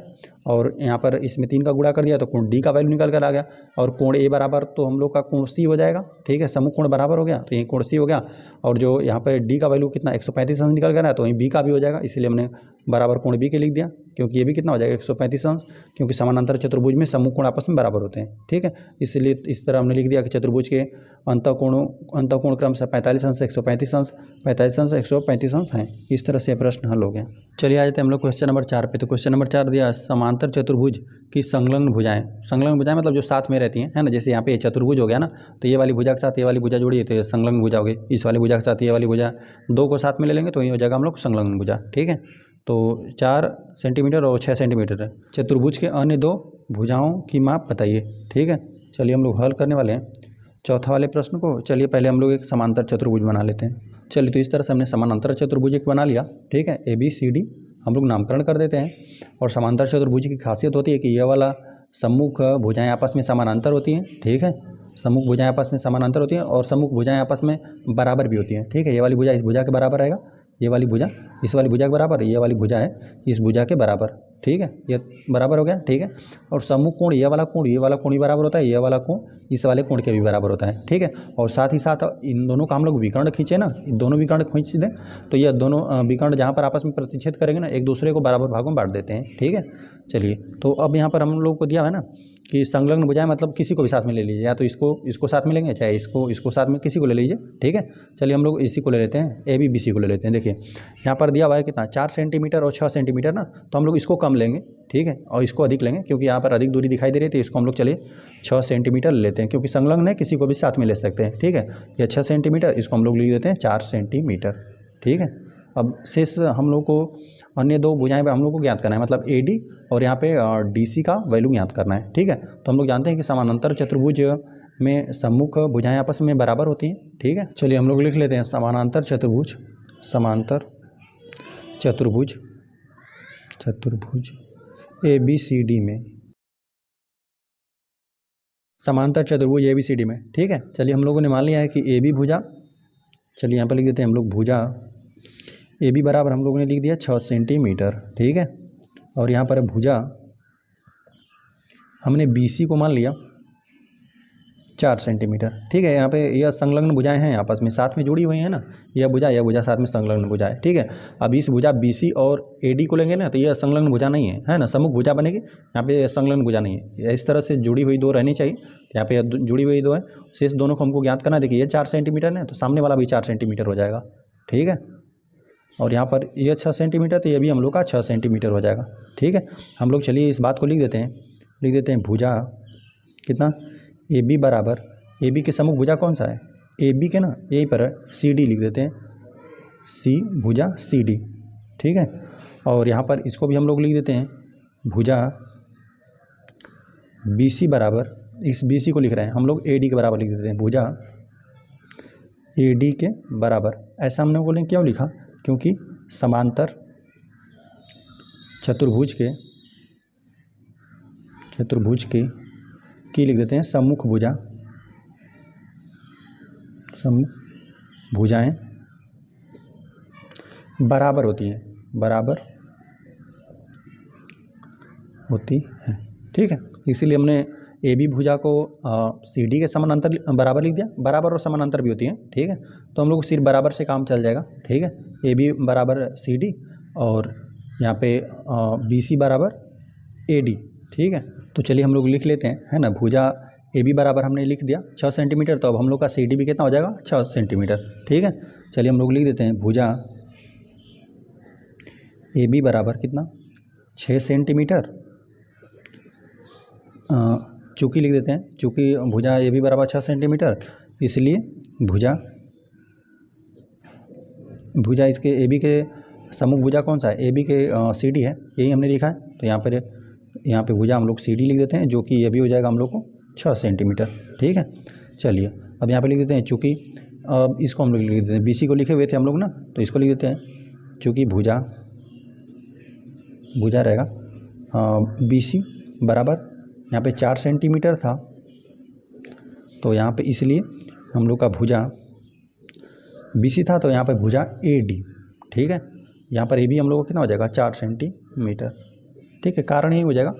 और यहाँ पर इसमें 3 का गुणा कर दिया तो कोण D का वैल्यू निकल कर आ गया, और कोण A बराबर तो हम लोग का कोण C हो जाएगा, ठीक है। सम्मुख कोण बराबर हो गया तो यही कोण C हो गया, और जो यहाँ पर D का वैल्यू कितना 135 अंश निकल कर आया, तो वहीं B का भी हो जाएगा, इसलिए हमने बराबर कोण B के लिख दिया, क्योंकि ये भी कितना हो जाएगा 135 अंश, क्योंकि समानांतर चतुर्भुज में सम्मुख कोण आपस में बराबर होते हैं, ठीक है। इसलिए इस तरह हमने लिख दिया कि चतुर्भुज के अंतःकोण क्रम से 45 अंश 135 अंश 45 अंश 135 अंश हैं। इस तरह से प्रश्न हल हो गया। चलिए आ जाते हैं हम लोग क्वेश्चन नंबर 4 पे। तो क्वेश्चन नंबर 4 दिया समांतर चतुर्भुज की संलग्न भुजाएं, संलग्न भुजाएं मतलब जो साथ में रहती हैं, है ना। जैसे यहाँ पे चतुर्भुज हो गया ना, तो ये वाली भुजा के साथ ये वाली भुजा जोड़िए तो ये संलग्न भुजा हो गई, इस वाली भुजा के साथ ये वाली भुजा, 2 को साथ में ले लेंगे तो ये हो जाएगा हम लोग संलग्न भुजा, ठीक है। तो 4 सेंटीमीटर और 6 सेंटीमीटर है। चतुर्भुज के अन्य 2 भुजाओं की माप बताइए, ठीक है। चलिए हम लोग हल करने वाले हैं चौथा वाले प्रश्न को। चलिए पहले हम लोग एक समांतर चतुर्भुज बना लेते हैं। चलिए तो इस तरह से हमने समांतर चतुर्भुज एक बना लिया, ठीक है। ABCD हम लोग नामकरण कर देते हैं। और समांतर चतुर्भुज की खासियत होती है कि यह वाला सम्मुख भुजाएं आपस में समानांतर होती हैं, ठीक है। सम्मुख भुजाएं आपस में समानांतर होती हैं और सम्मुख भुजाएं आपस में बराबर भी होती हैं, ठीक है। ये वाली भुजा इस भुजा के बराबर आएगा, ये वाली भुजा इस वाली भुजा के बराबर, ये वाली भुजा है इस भुजा के बराबर, ठीक है। ये बराबर हो गया, ठीक है। और सम्मुख कोण ये वाला कोण भी बराबर होता है, ये वाला कोण इस वाले कोण के भी बराबर होता है, ठीक है। और साथ ही साथ इन दोनों का हम लोग विकर्ण खींचे ना, दोनों विकर्ण खींच दें तो ये दोनों विकर्ण जहाँ पर आपस में प्रतिच्छेद करेंगे ना, एक दूसरे को बराबर भागों में बांट देते हैं, ठीक है। चलिए तो अब यहाँ पर हम लोग को दिया है ना कि संलग्न भुजाएं मतलब किसी को भी साथ में ले लीजिए, या तो इसको साथ में लेंगे, चाहे इसको साथ में किसी को ले लीजिए, ठीक है। चलिए हम लोग इसी को ले लेते हैं, ABBC को ले लेते हैं। देखिए यहाँ पर दिया हुआ है कितना 4 सेंटीमीटर और 6 सेंटीमीटर ना, तो हम लोग इसको कम लेंगे, ठीक है, और इसको अधिक लेंगे, क्योंकि यहाँ पर अधिक दूरी दिखाई दे रही थी। इसको हम लोग चलिए 6 सेंटीमीटर ले लेते हैं, क्योंकि संलग्न है, किसी को भी साथ में ले सकते हैं, ठीक है। ये 6 सेंटीमीटर, इसको हम लोग लिख देते हैं 4 सेंटीमीटर, ठीक है। अब शेष हम लोग को अन्य 2 भुजाएं हम लोग को ज्ञात करना है, मतलब AD और यहाँ पे DC का वैल्यू ज्ञात करना है, ठीक है। तो हम लोग जानते हैं कि समानांतर चतुर्भुज में सम्मुख भुजाएं आपस में बराबर होती हैं, ठीक है। चलिए हम लोग लिख लेते हैं समानांतर चतुर्भुज ABCD में, समांतर चतुर्भुज ABCD में, ठीक है। चलिए हम लोगों ने मान लिया है कि AB भुजा, चलिए यहाँ पर लिख देते हैं हम लोग भुजा AB बराबर हम लोगों ने लिख दिया 6 सेंटीमीटर, ठीक है। और यहाँ पर भुजा हमने BC को मान लिया 4 सेंटीमीटर, ठीक है। यहाँ पे यह संलग्न भुजाएं हैं, आपस में साथ में जुड़ी हुई हैं ना, यह भुजा साथ में संलग्न भुजा है, ठीक है। अब इस भुजा BC और AD को लेंगे ना, तो यह संलग्न भुजा नहीं है ना, सम्मुख भुजा बनेगी, यहाँ पे संलग्न भुजा नहीं है। इस तरह से जुड़ी हुई 2 रहनी चाहिए, यहाँ पे जुड़ी हुई 2 है, शेष दोनों को हमको ज्ञात करना है। देखिए ये 4 सेंटीमीटर है तो सामने वाला भी 4 सेंटीमीटर हो जाएगा, ठीक है। और यहाँ पर ये 6 सेंटीमीटर, तो ये भी हम लोग का 6 सेंटीमीटर हो जाएगा। ठीक है, हम लोग चलिए इस बात को लिख देते हैं भुजा कितना ए बी बराबर, ए बी के सम्मुख भुजा कौन सा है, ए बी के ना यहीं पर है, सी डी लिख देते हैं, सी भुजा सी डी। ठीक है, और यहाँ पर इसको भी हम लोग लिख देते हैं भुजा बी सी बराबर, इस बी सी को लिख रहे हैं हम लोग ए डी के बराबर लिख देते हैं, भुजा ए डी के बराबर। ऐसा हमने बोले क्यों लिखा, क्योंकि समांतर चतुर्भुज की लिख देते हैं सम्मुख भुजा, सम्मुख भुजाएं बराबर होती हैं। ठीक है, इसीलिए हमने ए बी भुजा को सी डी के समानांतर बराबर लिख दिया, बराबर और समानांतर भी होती हैं। ठीक है, तो हम लोग को सिर्फ बराबर से काम चल जाएगा। ठीक है, ए बी बराबर सी डी और यहाँ पे बी सी बराबर ए डी। ठीक है, तो चलिए हम लोग लिख लेते हैं, है ना, भुजा ए बी बराबर हमने लिख दिया 6 सेंटीमीटर, तो अब हम लोग का सी डी भी कितना हो जाएगा 6 सेंटीमीटर। ठीक है, चलिए हम लोग लिख देते हैं भुजा ए बी बराबर कितना 6 सेंटीमीटर, चूँकि लिख देते हैं, चूँकि भुजा ए बी बराबर 6 सेंटीमीटर, इसलिए भुजा इसके ए बी के सम्मुख भुजा कौन सा है, ए बी के सी डी है, यही हमने लिखा है। तो यहाँ पे भुजा हम लोग सी डी लिख देते हैं, जो कि ये भी हो जाएगा हम लोग को 6 सेंटीमीटर। ठीक है, चलिए अब यहाँ पे लिख देते हैं, चूँकि इसको हम लोग लिख देते हैं, बी सी को लिखे हुए थे हम लोग ना, तो इसको लिख देते हैं, चूँकि भुजा रहेगा बी सी बराबर, यहाँ पे 4 सेंटीमीटर था, तो यहाँ पे इसलिए हम लोग का भुजा बी सी था, तो यहाँ पे भुजा ए डी। ठीक है, यहाँ पर ए भी हम लोग को कितना हो जाएगा 4 सेंटीमीटर। ठीक है, कारण यही हो जाएगा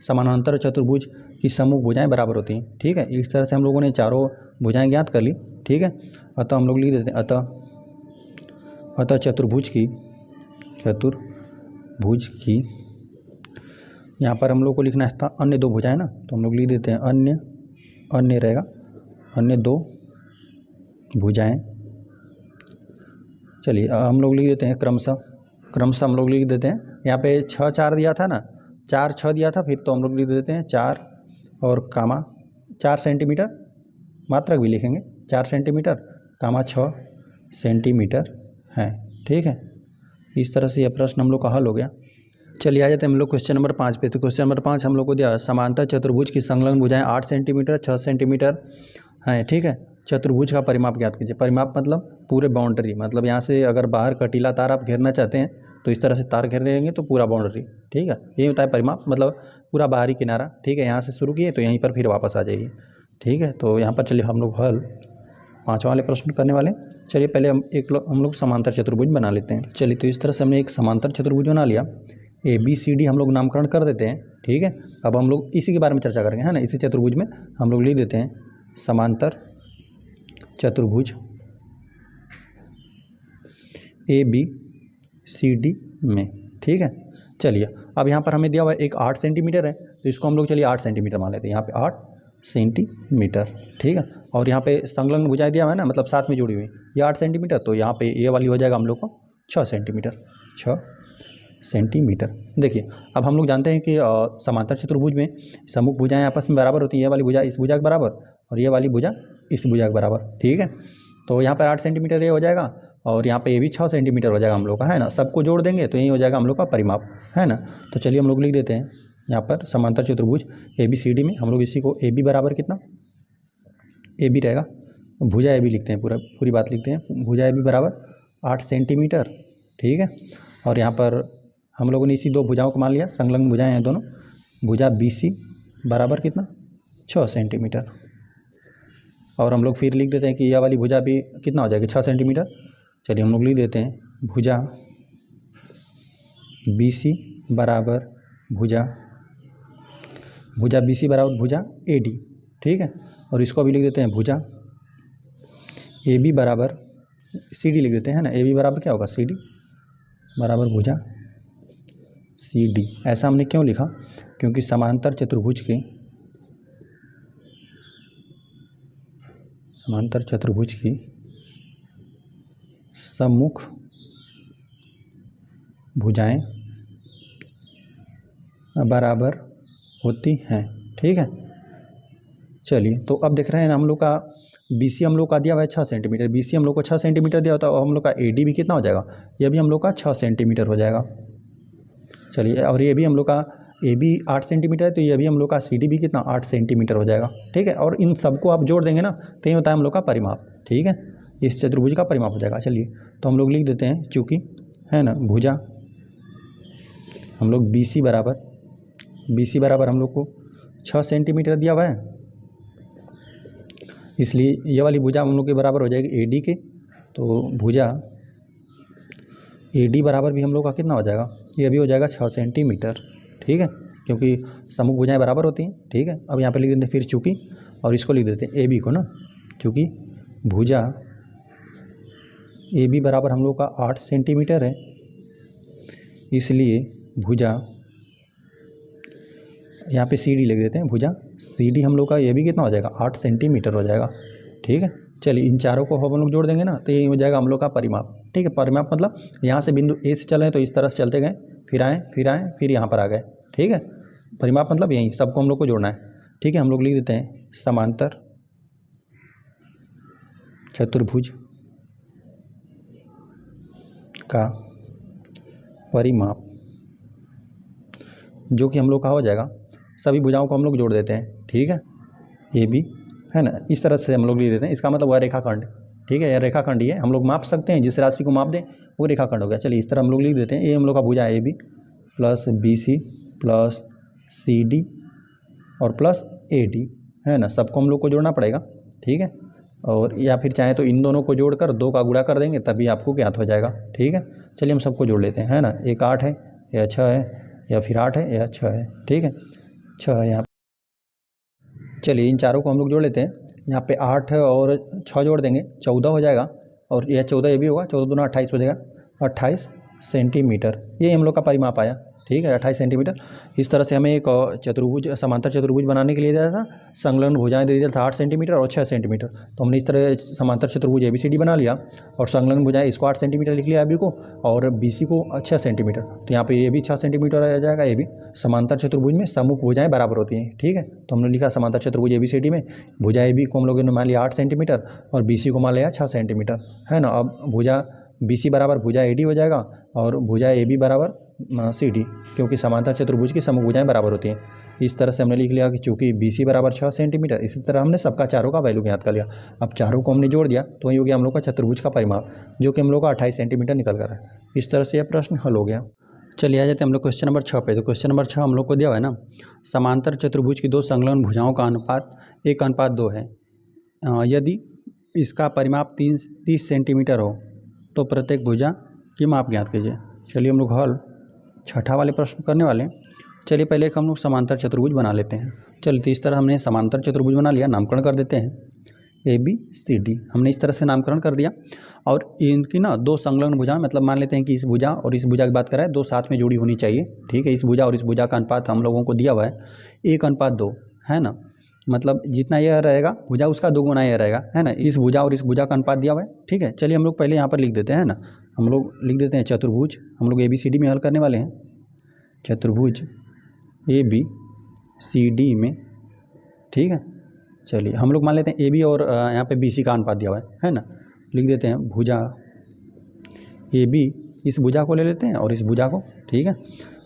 समानांतर चतुर्भुज की सम्मुख भुजाएं बराबर होती हैं। ठीक है, इस तरह से हम लोगों ने चारों भुजाएं ज्ञात कर ली। ठीक है, अतः हम लोग लिख देते हैं अतः चतुर्भुज की यहाँ पर हम लोग को लिखना था अन्य दो भुजाएं ना, तो हम लोग लिख देते हैं अन्य रहेगा, अन्य दो भुजाएं। चलिए हम लोग लिख देते हैं क्रमशः हम लोग लिख देते हैं, यहाँ पे 6 4 दिया था ना, 4 6 दिया था, फिर तो हम लोग लिख देते हैं 4 और कामा 4 सेंटीमीटर, मात्रक भी लिखेंगे 4 सेंटीमीटर कामा 6 सेंटीमीटर है। ठीक है, इस तरह से यह प्रश्न हम लोग का हल हो गया। चलिए आ जाते हैं हम लोग क्वेश्चन नंबर 5 पे। तो क्वेश्चन नंबर 5 हम लोग को दिया समांतर चतुर्भुज की संलग्न भुजाएं 8 सेंटीमीटर 6 सेंटीमीटर हैं। ठीक है, चतुर्भुज का परिमाप ज्ञात कीजिए। परिमाप मतलब पूरे बाउंड्री, मतलब यहाँ से अगर बाहर कटीला तार आप घेरना चाहते हैं तो इस तरह से तार घेर लेंगे तो पूरा बाउंड्री। ठीक है, यही होता है परिमाप, मतलब पूरा बाहरी किनारा। ठीक है, यहाँ से शुरू किए तो यहीं पर फिर वापस आ जाइए। ठीक है, तो यहाँ पर चलिए हम लोग हल 5 वाले प्रश्न करने वाले। चलिए पहले हम लोग समांतर चतुर्भुज बना लेते हैं। चलिए तो इस तरह से हमने एक समांतर चतुर्भुज बना लिया, ए बी सी डी हम लोग नामकरण कर देते हैं। ठीक है, अब हम लोग इसी के बारे में चर्चा करेंगे, है ना। इसी चतुर्भुज में हम लोग लिख देते हैं समांतर चतुर्भुज ए बी सी डी में। ठीक है, चलिए अब यहाँ पर हमें दिया हुआ है एक 8 सेंटीमीटर है, तो इसको हम लोग चलिए 8 सेंटीमीटर मान लेते हैं, यहाँ पे 8 सेंटीमीटर। ठीक है, और यहाँ पे संलग्न भुजाएं दिया हुआ है ना, मतलब साथ में जुड़ी हुई, ये 8 सेंटीमीटर, तो यहाँ पे ये वाली हो जाएगा हम लोग को 6 सेंटीमीटर। देखिए अब हम लोग जानते हैं कि समांतर चतुर्भुज में सम्मुख भुजाएं आपस में बराबर होती हैं, ये वाली भुजा इस भुजा के बराबर और ये वाली भुजा इस भुजा के बराबर। ठीक है, तो यहाँ पर 8 सेंटीमीटर ये हो जाएगा और यहाँ पे ये भी 6 सेंटीमीटर हो जाएगा हम लोग का, है ना। सबको जोड़ देंगे तो यही हो जाएगा हम लोग का परिमाप, है ना। तो चलिए हम लोग लिख देते हैं यहाँ पर समांतर चतुर्भुज ए बी सी डी में हम लोग इसी को ए बी बराबर कितना, ए बी रहेगा, भुजा ए बी लिखते हैं, पूरी बात लिखते हैं, भुजा ए बी बराबर 8 सेंटीमीटर। ठीक है, और यहाँ पर हम लोगों ने इसी दो भुजाओं को मान लिया, संलग्न भुजाएं हैं दोनों, भुजा बी सी बराबर कितना 6 सेंटीमीटर। और हम लोग फिर लिख देते हैं कि यह वाली भुजा भी कितना हो जाएगी 6 सेंटीमीटर। चलिए हम लोग लिख देते हैं भुजा बी सी बराबर भुजा बी सी बराबर भुजा ए डी। ठीक है, और इसको भी लिख देते हैं भुजा ए बी बराबर सी डी लिख देते हैं ना, ए बी बराबर क्या होगा सी डी बराबर भुजा सी डी। ऐसा हमने क्यों लिखा, क्योंकि समांतर चतुर्भुज की सम्मुख भुजाएं बराबर होती हैं। ठीक है, चलिए तो अब देख रहे हैं हम लोग का BC हम लोग का दिया हुआ है 6 सेंटीमीटर, BC हम लोग को 6 सेंटीमीटर दिया होता है, और हम लोग का AD भी कितना हो जाएगा, ये भी हम लोग का 6 सेंटीमीटर हो जाएगा। चलिए, और ये भी हम लोग का AB 8 सेंटीमीटर है, तो ये भी हम लोग का CD भी कितना 8 सेंटीमीटर हो जाएगा। ठीक है, और इन सबको आप जोड़ देंगे ना तो ये होता है हम लोग का परिमाप। ठीक है, इस चतुर्भुज का परिमाप हो जाएगा। चलिए तो हम लोग लिख देते हैं, चूँकि है ना भुजा हम लोग BC बराबर हम लोग को 6 सेंटीमीटर दिया हुआ है, इसलिए ये वाली भुजा हम लोग के बराबर हो जाएगी AD के। तो भुजा AD बराबर भी हम लोग का कितना हो जाएगा, ये भी हो जाएगा 6 सेंटीमीटर। ठीक है, क्योंकि सम्मुख भुजाएं बराबर होती हैं। ठीक है, अब यहाँ पे लिख देते हैं फिर चूँकि, और इसको लिख देते हैं AB को ना, चूँकि भुजा AB बराबर हम लोग का 8 सेंटीमीटर है, इसलिए भुजा, यहाँ पे CD लिख देते हैं, भुजा CD हम लोग का ये भी कितना हो जाएगा 8 सेंटीमीटर हो जाएगा। ठीक है, चलिए इन चारों को हम लोग जोड़ देंगे ना तो ये हो जाएगा हम लोग का परिमाप। ठीक है, परिमाप मतलब यहाँ से बिंदु A से चले तो इस तरह से चलते गए, फिर आए फिर यहाँ पर आ गए। ठीक है, परिमाप मतलब यही सबको हम लोग को जोड़ना है। ठीक है, हम लोग लिख देते हैं समांतर चतुर्भुज का परिमाप, जो कि हम लोग का हो जाएगा, सभी भुजाओं को हम लोग जोड़ देते हैं। ठीक है, AB है ना, इस तरह से हम लोग लिख देते हैं। इसका मतलब वह रेखाखंड। ठीक है, यह रेखाखंड ही है, हम लोग माप सकते हैं, जिस राशि को माप दें वो रेखाखंड हो गया। चलिए इस तरह हम लोग लिख देते हैं, ये हम लोग का भुजा AB plus BC plus CD और प्लस AD है ना, सबको हम लोग को जोड़ना पड़ेगा। ठीक है, और या फिर चाहे तो इन दोनों को जोड़कर 2 का गुणा कर देंगे तभी आपको ज्ञात हो जाएगा। ठीक है, चलिए हम सबको जोड़ लेते हैं, है ना, एक 8 है या 6 है, या फिर 8 है या 6 है। ठीक है, 6 है यहाँ। चलिए इन चारों को हम लोग जोड़ लेते हैं, यहाँ पे 8 और 6 जोड़ देंगे 14 हो जाएगा, और यह 14 ये भी होगा, 14 दूना 28 हो जाएगा, 28 सेंटीमीटर। ये हम लोग का परिमाप आया। ठीक है, 28 सेंटीमीटर। इस तरह से हमें एक चतुर्भुज, समांतर चतुर्भुज बनाने के लिए दिया था, संलग्न भुजाएं दे दिया था 8 सेंटीमीटर और 6 सेंटीमीटर। तो हमने इस तरह समांतर चतुर्भुज ABCD बना लिया, और संलग्न भुजाएं इसको 8 सेंटीमीटर लिख लिया AB को, और BC को 6 सेंटीमीटर। तो यहाँ पे ये भी 6 सेंटीमीटर आ जाएगा। ये भी समांतर चतुर्भुज में सम्मुख भुजाएं बराबर होती हैं। ठीक है, तो हमने लिखा समांतर चतुर्भुज ABCD में भुजा AB को हम लोगों ने मान लिया 8 सेंटीमीटर और BC को मान लिया 6 सेंटीमीटर, है ना। अब भुजा BC बराबर भुजा AD हो जाएगा, और भुजा AB बराबर CD, क्योंकि समांतर चतुर्भुज की सम्मुख भुजाएं बराबर होती हैं। इस तरह से हमने लिख लिया कि चूँकि BC बराबर 6 सेंटीमीटर, इसी तरह हमने सबका चारों का वैल्यू ज्ञात कर लिया। अब चारों को हमने जोड़ दिया तो वही हो गया हम लोग का चतुर्भुज का परिमाप, जो कि हम लोग का 28 सेंटीमीटर निकल कर है। इस तरह से यह प्रश्न हल हो गया। चलिए आ जाते हैं हम लोग क्वेश्चन नंबर 6 पे। तो क्वेश्चन नंबर 6 हम लोग को दिया हुआ है ना, समांतर चतुर्भुज की 2 संलग्न भुजाओं का अनुपात 1:2 है। यदि इसका परिमाप 30 सेंटीमीटर हो तो प्रत्येक भुजा की माप ज्ञात कीजिए। चलिए हम लोग हल छठा वाले प्रश्न करने वाले हैं। चलिए पहले एक हम लोग समांतर चतुर्भुज बना लेते हैं। चलिए तो इस तरह हमने समांतर चतुर्भुज बना लिया, नामकरण कर देते हैं ABCD। हमने इस तरह से नामकरण कर दिया, और इनकी ना 2 संलग्न भुजा, मतलब मान लेते हैं कि इस भुजा और इस भुजा की बात करें 2 साथ में जुड़ी होनी चाहिए। ठीक है, इस भुजा और इस भुजा का अनुपात हम लोगों को दिया हुआ है 1:2, है ना। मतलब जितना यह रहेगा भुजा उसका 2 गुना यह रहेगा, है ना। इस भुजा और इस भुजा का अनुपात दिया हुआ है। ठीक है, चलिए हम लोग पहले यहाँ पर लिख देते हैं ना, हम लोग लिख देते हैं चतुर्भुज, हम लोग ABCD में हल करने वाले हैं। चतुर्भुज ABCD में, ठीक है। चलिए हम लोग मान लेते हैं AB और यहाँ पे BC का अनुपात दिया हुआ है ना। लिख देते हैं भुजा AB, इस भुजा को ले लेते हैं और इस भुजा को। ठीक है,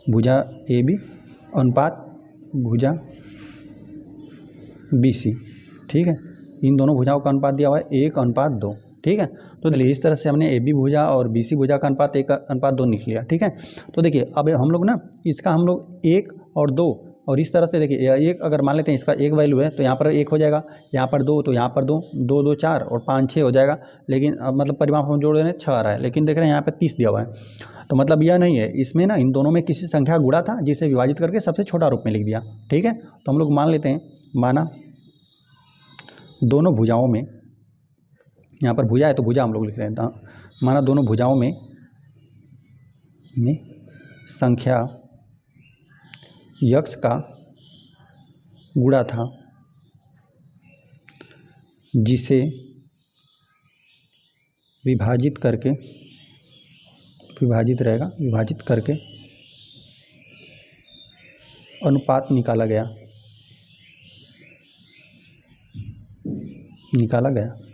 भुजा AB अनुपात भुजा BC। ठीक है, इन दोनों भुजाओं का अनुपात दिया हुआ है 1:2। ठीक है, तो चलिए इस तरह से हमने AB भुजा और BC भुजा का अनुपात 1:2 लिख लिया। ठीक है, तो देखिए अब हम लोग ना इसका हम लोग 1 और 2, और इस तरह से देखिए 1 अगर मान लेते हैं इसका 1 वैल्यू है तो यहाँ पर 1 हो जाएगा, यहाँ पर 2 तो यहाँ पर 2, 2 2 4 और 5 6 हो जाएगा। लेकिन मतलब परिमाप हम जोड़ रहे हैं 6 आ रहा है, लेकिन देख रहे हैं यहाँ पर 30 दिया हुआ है। तो मतलब यह नहीं है, इसमें ना इन दोनों में किसी संख्या गुणा था जिसे विभाजित करके सबसे छोटा रूप में लिख दिया। ठीक है, तो हम लोग मान लेते हैं, माना दोनों भुजाओं में, यहाँ पर भुजा है तो भुजा हम लोग लिख रहे हैं, माना दोनों भुजाओं में संख्या यक्स का गुणा था, जिसे विभाजित करके विभाजित रहेगा, विभाजित करके अनुपात निकाला गया,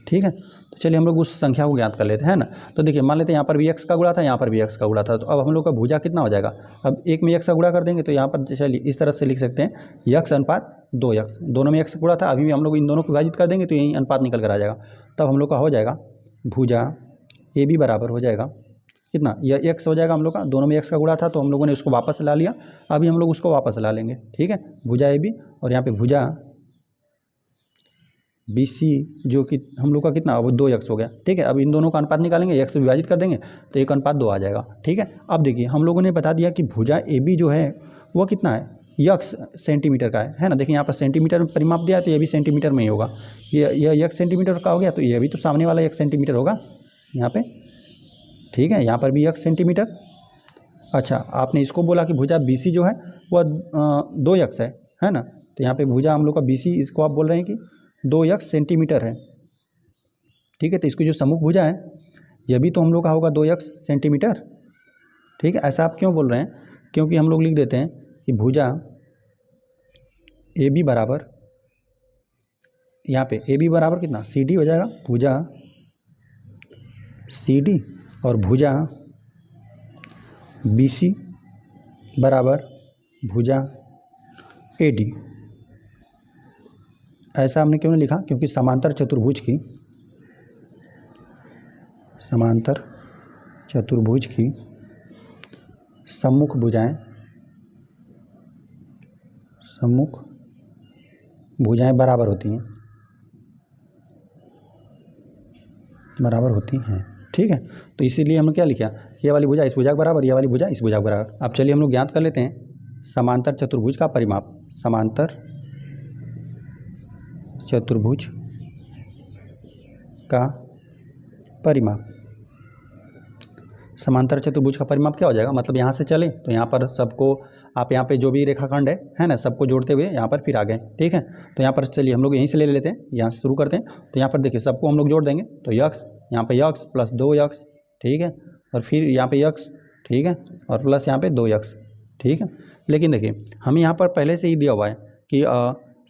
ठीक है। तो चलिए हम लोग उस संख्या को ज्ञात कर लेते हैं, है ना। तो देखिए मान लेते हैं यहाँ पर भी x का गुणा था, यहाँ पर भी x का गुणा था, तो अब हम लोग का भुजा कितना हो जाएगा। अब एक में x का गुणा कर देंगे तो यहाँ पर चलिए इस तरह से लिख सकते हैं x अनुपात 2x, दोनों में x गुणा था, अभी भी हम लोग इन दोनों को विभाजित कर देंगे तो यही अनुपात निकल कर आ जाएगा। तब हम लोग का हो जाएगा भुजा ए बी बराबर हो जाएगा कितना, यह x हो जाएगा हम लोग का, दोनों में x का गुणा था तो हम लोगों ने उसको वापस ला लिया, अभी हम लोग उसको वापस ला लेंगे, ठीक है। भुजा ए बी और यहाँ पे भुजा बी सी जो कि हम लोग का कितना, वो 2x हो गया, ठीक है। अब इन दोनों का अनुपात निकालेंगे, x से विभाजित कर देंगे तो 1:2 आ जाएगा, ठीक है। अब देखिए हम लोगों ने बता दिया कि भुजा ए बी जो है वो कितना है, x सेंटीमीटर का है ना। देखिए यहाँ पर सेंटीमीटर में परिमाप दिया है तो ये भी सेंटीमीटर में ही होगा, ये x सेंटीमीटर का हो गया तो ये भी तो सामने वाला 1 सेंटीमीटर होगा यहाँ पे, ठीक है। यहाँ पर भी 1 सेंटीमीटर। अच्छा आपने इसको बोला कि भुजा बी सी जो है वह 2x है ना, तो यहाँ पे भुजा हम लोग का बी सी, इसको आप बोल रहे हैं कि 2x सेंटीमीटर है, ठीक है। तो इसकी जो सम्मुख भुजा है यह भी तो हम लोग का होगा 2x सेंटीमीटर, ठीक है। ऐसा आप क्यों बोल रहे हैं, क्योंकि हम लोग लिख देते हैं कि भुजा ए बी बराबर, यहाँ पे ए बी बराबर कितना सी डी हो जाएगा, भुजा सी डी और भुजा बी सी बराबर भुजा ए डी। ऐसा हमने क्यों नहीं लिखा, क्योंकि समांतर चतुर्भुज की सम्मुख भुजाएं बराबर होती हैं, ठीक है। तो इसीलिए हमने क्या लिखा, ये वाली भुजा इस भुजा के बराबर, ये वाली भुजा इस भुजा के बराबर। अब चलिए हम लोग ज्ञात कर लेते हैं समांतर चतुर्भुज का परिमाप। समांतर चतुर्भुज का परिमाप, समांतर चतुर्भुज का परिमाप क्या हो जाएगा, मतलब यहाँ से चले तो यहाँ पर सबको आप यहाँ पे जो भी रेखाखंड है ना, सबको जोड़ते हुए यहाँ पर फिर आ गए, ठीक है। तो यहाँ पर चलिए हम लोग यहीं से ले लेते हैं, यहाँ से शुरू करते हैं। तो यहाँ पर देखिए सबको हम लोग जोड़ देंगे तो x, यहाँ पे x प्लस 2x, ठीक है, और फिर यहाँ पे x, ठीक है, और प्लस यहाँ पे 2x, ठीक है। लेकिन देखिए हमें यहाँ पर पहले से ही दिया हुआ है कि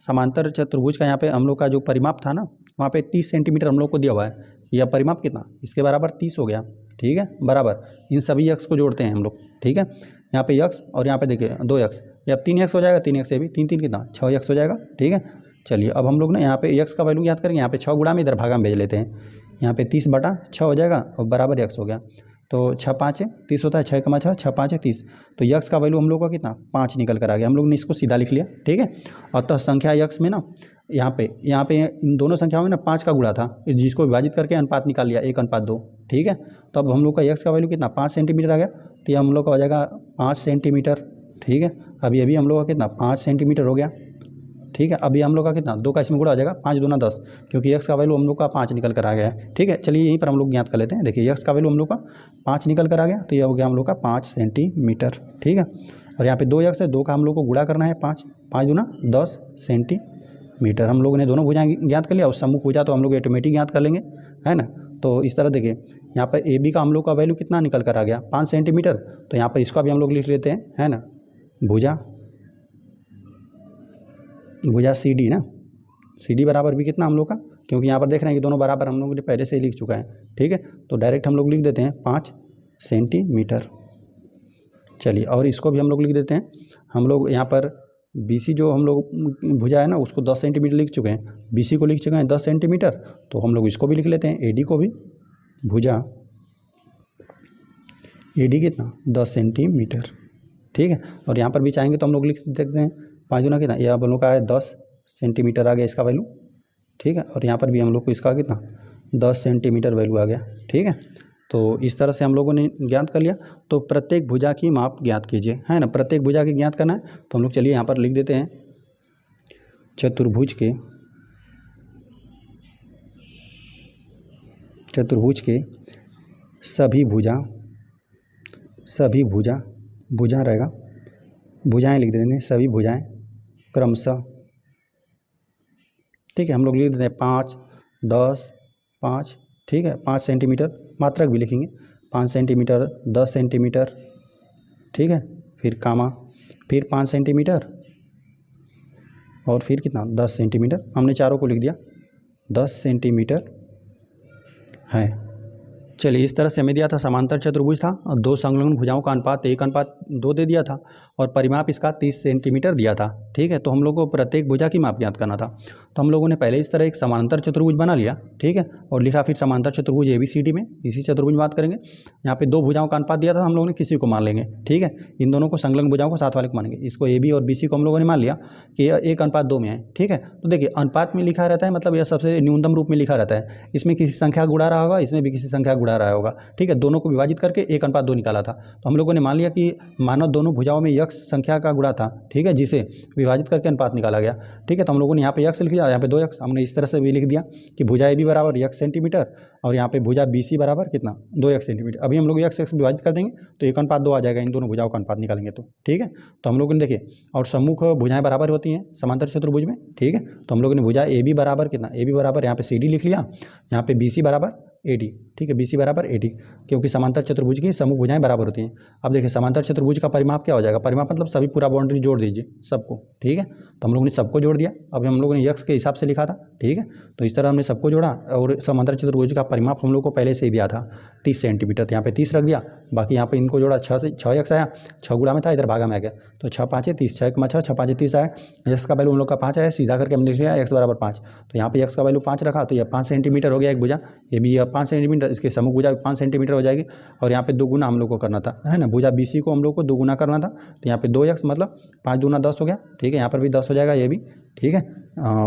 समांतर चतुर्भुज का यहाँ पे हम लोग का जो परिमाप था ना, वहाँ पे 30 सेंटीमीटर हम लोग को दिया हुआ है। यह परिमाप कितना, इसके बराबर 30 हो गया, ठीक है, बराबर इन सभी x को जोड़ते हैं हम लोग, ठीक है। यहाँ पे x और यहाँ पे देखिए 2x, ये अब 3x हो जाएगा, 3x से भी 3 3 कितना 6x हो जाएगा, ठीक है। चलिए अब हम लोग ना यहाँ पे x का वैल्यू याद करेंगे, यहाँ पे 6 गुणा में इधर भागा में भेज लेते हैं, यहाँ पे 30/6 हो जाएगा और बराबर x हो गया। तो 6 5 30 होता है, 6 × 6 6 5 30, तो x का वैल्यू हम लोग का कितना 5 निकल कर आ गया। हम लोग ने इसको सीधा लिख लिया, ठीक है। अतः संख्या x में ना यहाँ पे इन दोनों संख्याओं में ना 5 का गुणा था, जिसको विभाजित करके अनुपात निकाल लिया 1:2, ठीक है। तो अब हम लोग का x का वैल्यू कितना 5 सेंटीमीटर आ गया, तो ये हम लोग का हो जाएगा 5 सेंटीमीटर, ठीक है। अभी अभी हम लोग का कितना 5 सेंटीमीटर हो गया, ठीक है। अभी हम लोग का कितना 2 का इसमें गुणा हो जाएगा, 5 दूना 10, क्योंकि x का वैल्यू हम लोग का 5 निकल कर आ गया है, ठीक है। चलिए यहीं पर हम लोग ज्ञात कर लेते हैं। देखिए x का वैल्यू हम लोग का 5 निकल कर आ गया, तो ये हो गया हम लोग का 5 सेंटीमीटर, ठीक है। और यहाँ पे 2x है, 2 का हम लोग को गुणा करना है 5, 5 दूना 10 सेंटीमीटर। हम लोगों ने दोनों भुजाएं ज्ञात कर लिया, और सम्मुख भुजा तो हम लोग ऑटोमेटिक ज्ञात कर लेंगे, है ना। तो इस तरह देखिए यहाँ पर ए बी का हम लोग का वैल्यू कितना निकल कर आ गया 5 सेंटीमीटर, तो यहाँ पर इसका भी हम लोग लिख लेते हैं, है ना, भुजा सी डी ना, सी डी बराबर भी कितना हम लोग का, क्योंकि यहाँ पर देख रहे हैं कि दोनों बराबर हम लोगों ने पहले से ही लिख चुका है, ठीक है। तो डायरेक्ट हम लोग लिख देते हैं 5 सेंटीमीटर। चलिए और इसको भी हम लोग लिख देते हैं, हम लोग यहाँ पर बी सी जो हम लोग भुजा है ना उसको 10 सेंटीमीटर लिख चुके हैं, बी सी को लिख चुके हैं 10 सेंटीमीटर, तो हम लोग इसको भी लिख लेते हैं, ए डी को भी, भुजा ए डी कितना 10 सेंटीमीटर, ठीक है। और यहाँ पर भी चाहेंगे तो हम लोग लिख देखते हैं 5 गुना कितना, यह हम लोग का है 10 सेंटीमीटर आ गया इसका वैल्यू, ठीक है। और यहाँ पर भी हम लोग को इसका कितना 10 सेंटीमीटर वैल्यू आ गया, ठीक है। तो इस तरह से हम लोगों ने ज्ञात कर लिया। तो प्रत्येक भुजा की माप ज्ञात कीजिए, है ना, प्रत्येक भुजा की ज्ञात करना है। तो हम लोग चलिए यहाँ पर लिख देते हैं चतुर्भुज के सभी भुजा रहेगा, भुजाएं लिख देते हैं, सभी भुजाएं क्रमशः, ठीक है। हम लोग लिख देते हैं 5 10 5, ठीक है, 5 सेंटीमीटर, मात्रक भी लिखेंगे 5 सेंटीमीटर, 10 सेंटीमीटर, ठीक है, फिर कामा, फिर 5 सेंटीमीटर और फिर कितना 10 सेंटीमीटर। हमने चारों को लिख दिया 10 सेंटीमीटर है। चलिए इस तरह से हमें दिया था समांतर चतुर्भुज था और दो संलग्न भुजाओं का अनुपात 1:2 दे दिया था और परिमाप इसका 30 सेंटीमीटर दिया था, ठीक है। तो हम लोग को प्रत्येक भुजा की माप ज्ञात करना था। तो हम लोगों ने पहले इस तरह एक समांतर चतुर्भुज बना लिया, ठीक है, और लिखा फिर समांतर चतुर्भुज ABCD में, इसी चतुर्भुज में बात करेंगे। यहाँ पे दो भुजाओं का अनुपात दिया था, हम लोगों ने किसी को मान लेंगे, ठीक है, इन दोनों को संलग्न भुजाओं को साथ वाले को मानेंगे। इसको AB और BC को हम लोगों ने मान लिया कि 1:2 में है, ठीक है। तो देखिए अनुपात में लिखा रहता है, मतलब यह सबसे न्यूनतम रूप में लिखा रहता है। इसमें किसी संख्या गुणा रहा होगा, इसमें भी किसी संख्या गुणा रहा होगा, ठीक है। दोनों को विभाजित करके 1:2 निकाला था। तो हम लोगों ने मान लिया कि मानो दोनों भुजाओं में यक्ष संख्या का गुणा था, ठीक है, जिसे विभाजित करके अनुपात निकाला गया, ठीक है। तो हम लोगों ने यहाँ पे यक्ष लिख दिया, यहाँ पे 2 यक्ष, हमने इस तरह से भी लिख दिया कि भुजा AB बराबर यक्ष सेंटीमीटर और यहाँ पे भुजा BC बराबर कितना 2 यक्ष सेंटीमीटर। अभी हम लोग यक्ष विभाजित कर देंगे तो 1:2 आ जाएगा, इन दोनों भुजाओं का अनुपात निकालेंगे तो, ठीक है। तो हम लोगों ने देखिए और सम्मुख भुजाएं बराबर होती हैं समांतर चतुर्भुज में, ठीक है। तो हम लोगों ने भुजा AB बराबर कितना, AB बराबर यहाँ पे CD लिख लिया, यहाँ पे BC बराबर AD, ठीक है, BC बराबर AD, क्योंकि समांतर चतुर्भुज की समूह भुजाएं बराबर होती हैं। अब देखिए समांतर चतुर्भुज का परिमाप क्या हो जाएगा, परिमाप मतलब सभी पूरा बाउंड्री जोड़ दीजिए सबको, ठीक है। तो हम लोगों ने सबको जोड़ दिया, अब हम लोगों ने यक्ष के हिसाब से लिखा था, ठीक है। तो इस तरह हमने सबको जोड़ा और समांतर चतुर्भुज का परिमाप हम लोग को पहले से ही दिया था 30 सेंटीमीटर, तो यहाँ पे 30 रख दिया, बाकी यहाँ पे इनको जोड़ा 6 यक्ष आया, 6 गुणा में था, इधर भागा में आ गया, तो 6 5 30, 6 6 6 5 30 आया। यक्ष का वैल्यू हम लोग का 5 आया, सीधा करके हमने लिख लिया x बराबर 5। तो यहाँ पे यक्ष का वैल्यू 5 रखा, तो यह 5 सेंटीमीटर हो गया एक भुजा, ये भी 5 सेंटीमीटर, इसके समूह भुजा 5 सेंटीमीटर हो जाएगी। और यहाँ पे 2 गुना हम लोग को करना था, है ना, भुजा BC को हम लोग को 2 गुना करना था। तो यहाँ पे 2 यक्ष मतलब 5 दूना 10 हो गया, ठीक है, यहाँ पर भी 10 हो जाएगा ये भी, ठीक है।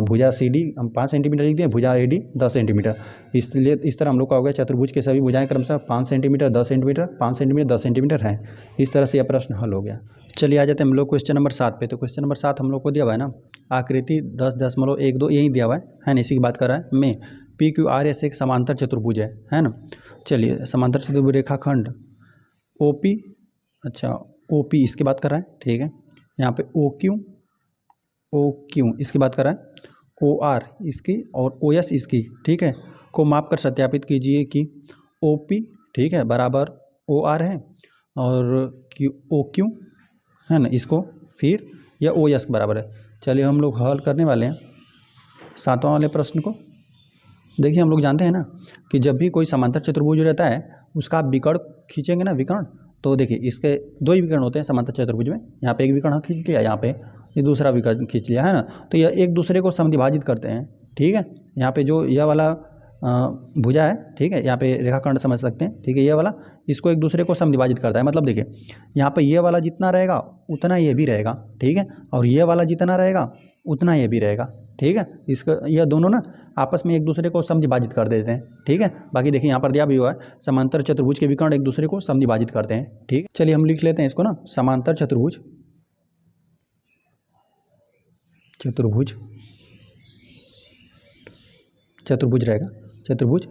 भुजा CD हम 5 सेंटीमीटर लिख दिए, भुजा AD 10 सेंटीमीटर, इसलिए इस तरह हम लोग का हो गया चतुर्भुज के सभी भुजाएं क्रमशः 5 सेंटीमीटर, 10 सेंटीमीटर, 5 सेंटीमीटर, 10 सेंटीमीटर हैं। इस तरह से यह प्रश्न हल हो गया। चलिए आ जाते हैं हम लोग क्वेश्चन नंबर 7 पे। तो क्वेश्चन नंबर 7 हम लोग को दिया हुआ है ना, आकृति 10.12 यही दिया हुआ है ना, इसी की बात कर रहा है मैं। PQRS एक समांतर चतुर्भुज है ना। चलिए समांतर चतुर्भुज रेखाखंड OP, अच्छा OP इसकी बात कर रहा है, ठीक है। यहाँ पे OQ इसकी बात कर रहा है, OR इसकी और OS इसकी, ठीक है, को माप कर सत्यापित कीजिए कि OP, ठीक है, बराबर OR है और OQ है ना, इसको फिर यह OS के बराबर है। चलिए हम लोग हल करने वाले हैं 7वां वाले प्रश्न को। देखिए हम लोग जानते हैं ना कि जब भी कोई समांतर चतुर्भुज रहता है उसका आप विकर्ण खींचेंगे ना, विकर्ण, तो देखिए इसके 2 ही विकर्ण होते हैं समांतर चतुर्भुज में। यहाँ पे एक विकर्ण खींच लिया, यहाँ पे ये दूसरा विकर्ण खींच लिया, है ना। तो यह एक दूसरे को समद्विभाजित करते हैं, ठीक है। यहाँ पे जो यह वाला भुजा है, ठीक है, यहाँ पे रेखाखंड समझ सकते हैं, ठीक है, ये वाला इसको एक दूसरे को समद्विभाजित करता है। मतलब देखिए यहाँ पे ये वाला जितना रहेगा उतना ये भी रहेगा, ठीक है, और ये वाला जितना रहेगा उतना ये भी रहेगा, ठीक है। इसका यह दोनों ना आपस में एक दूसरे को समद्विभाजित कर देते हैं, ठीक है। बाकी देखिए यहाँ पर दिया भी हुआ है समांतर चतुर्भुज के विकर्ण एक दूसरे को समद्विभाजित करते हैं, ठीक है। चलिए हम लिख लेते हैं इसको ना, समांतर चतुर्भुज रहेगा, चतुर्भुज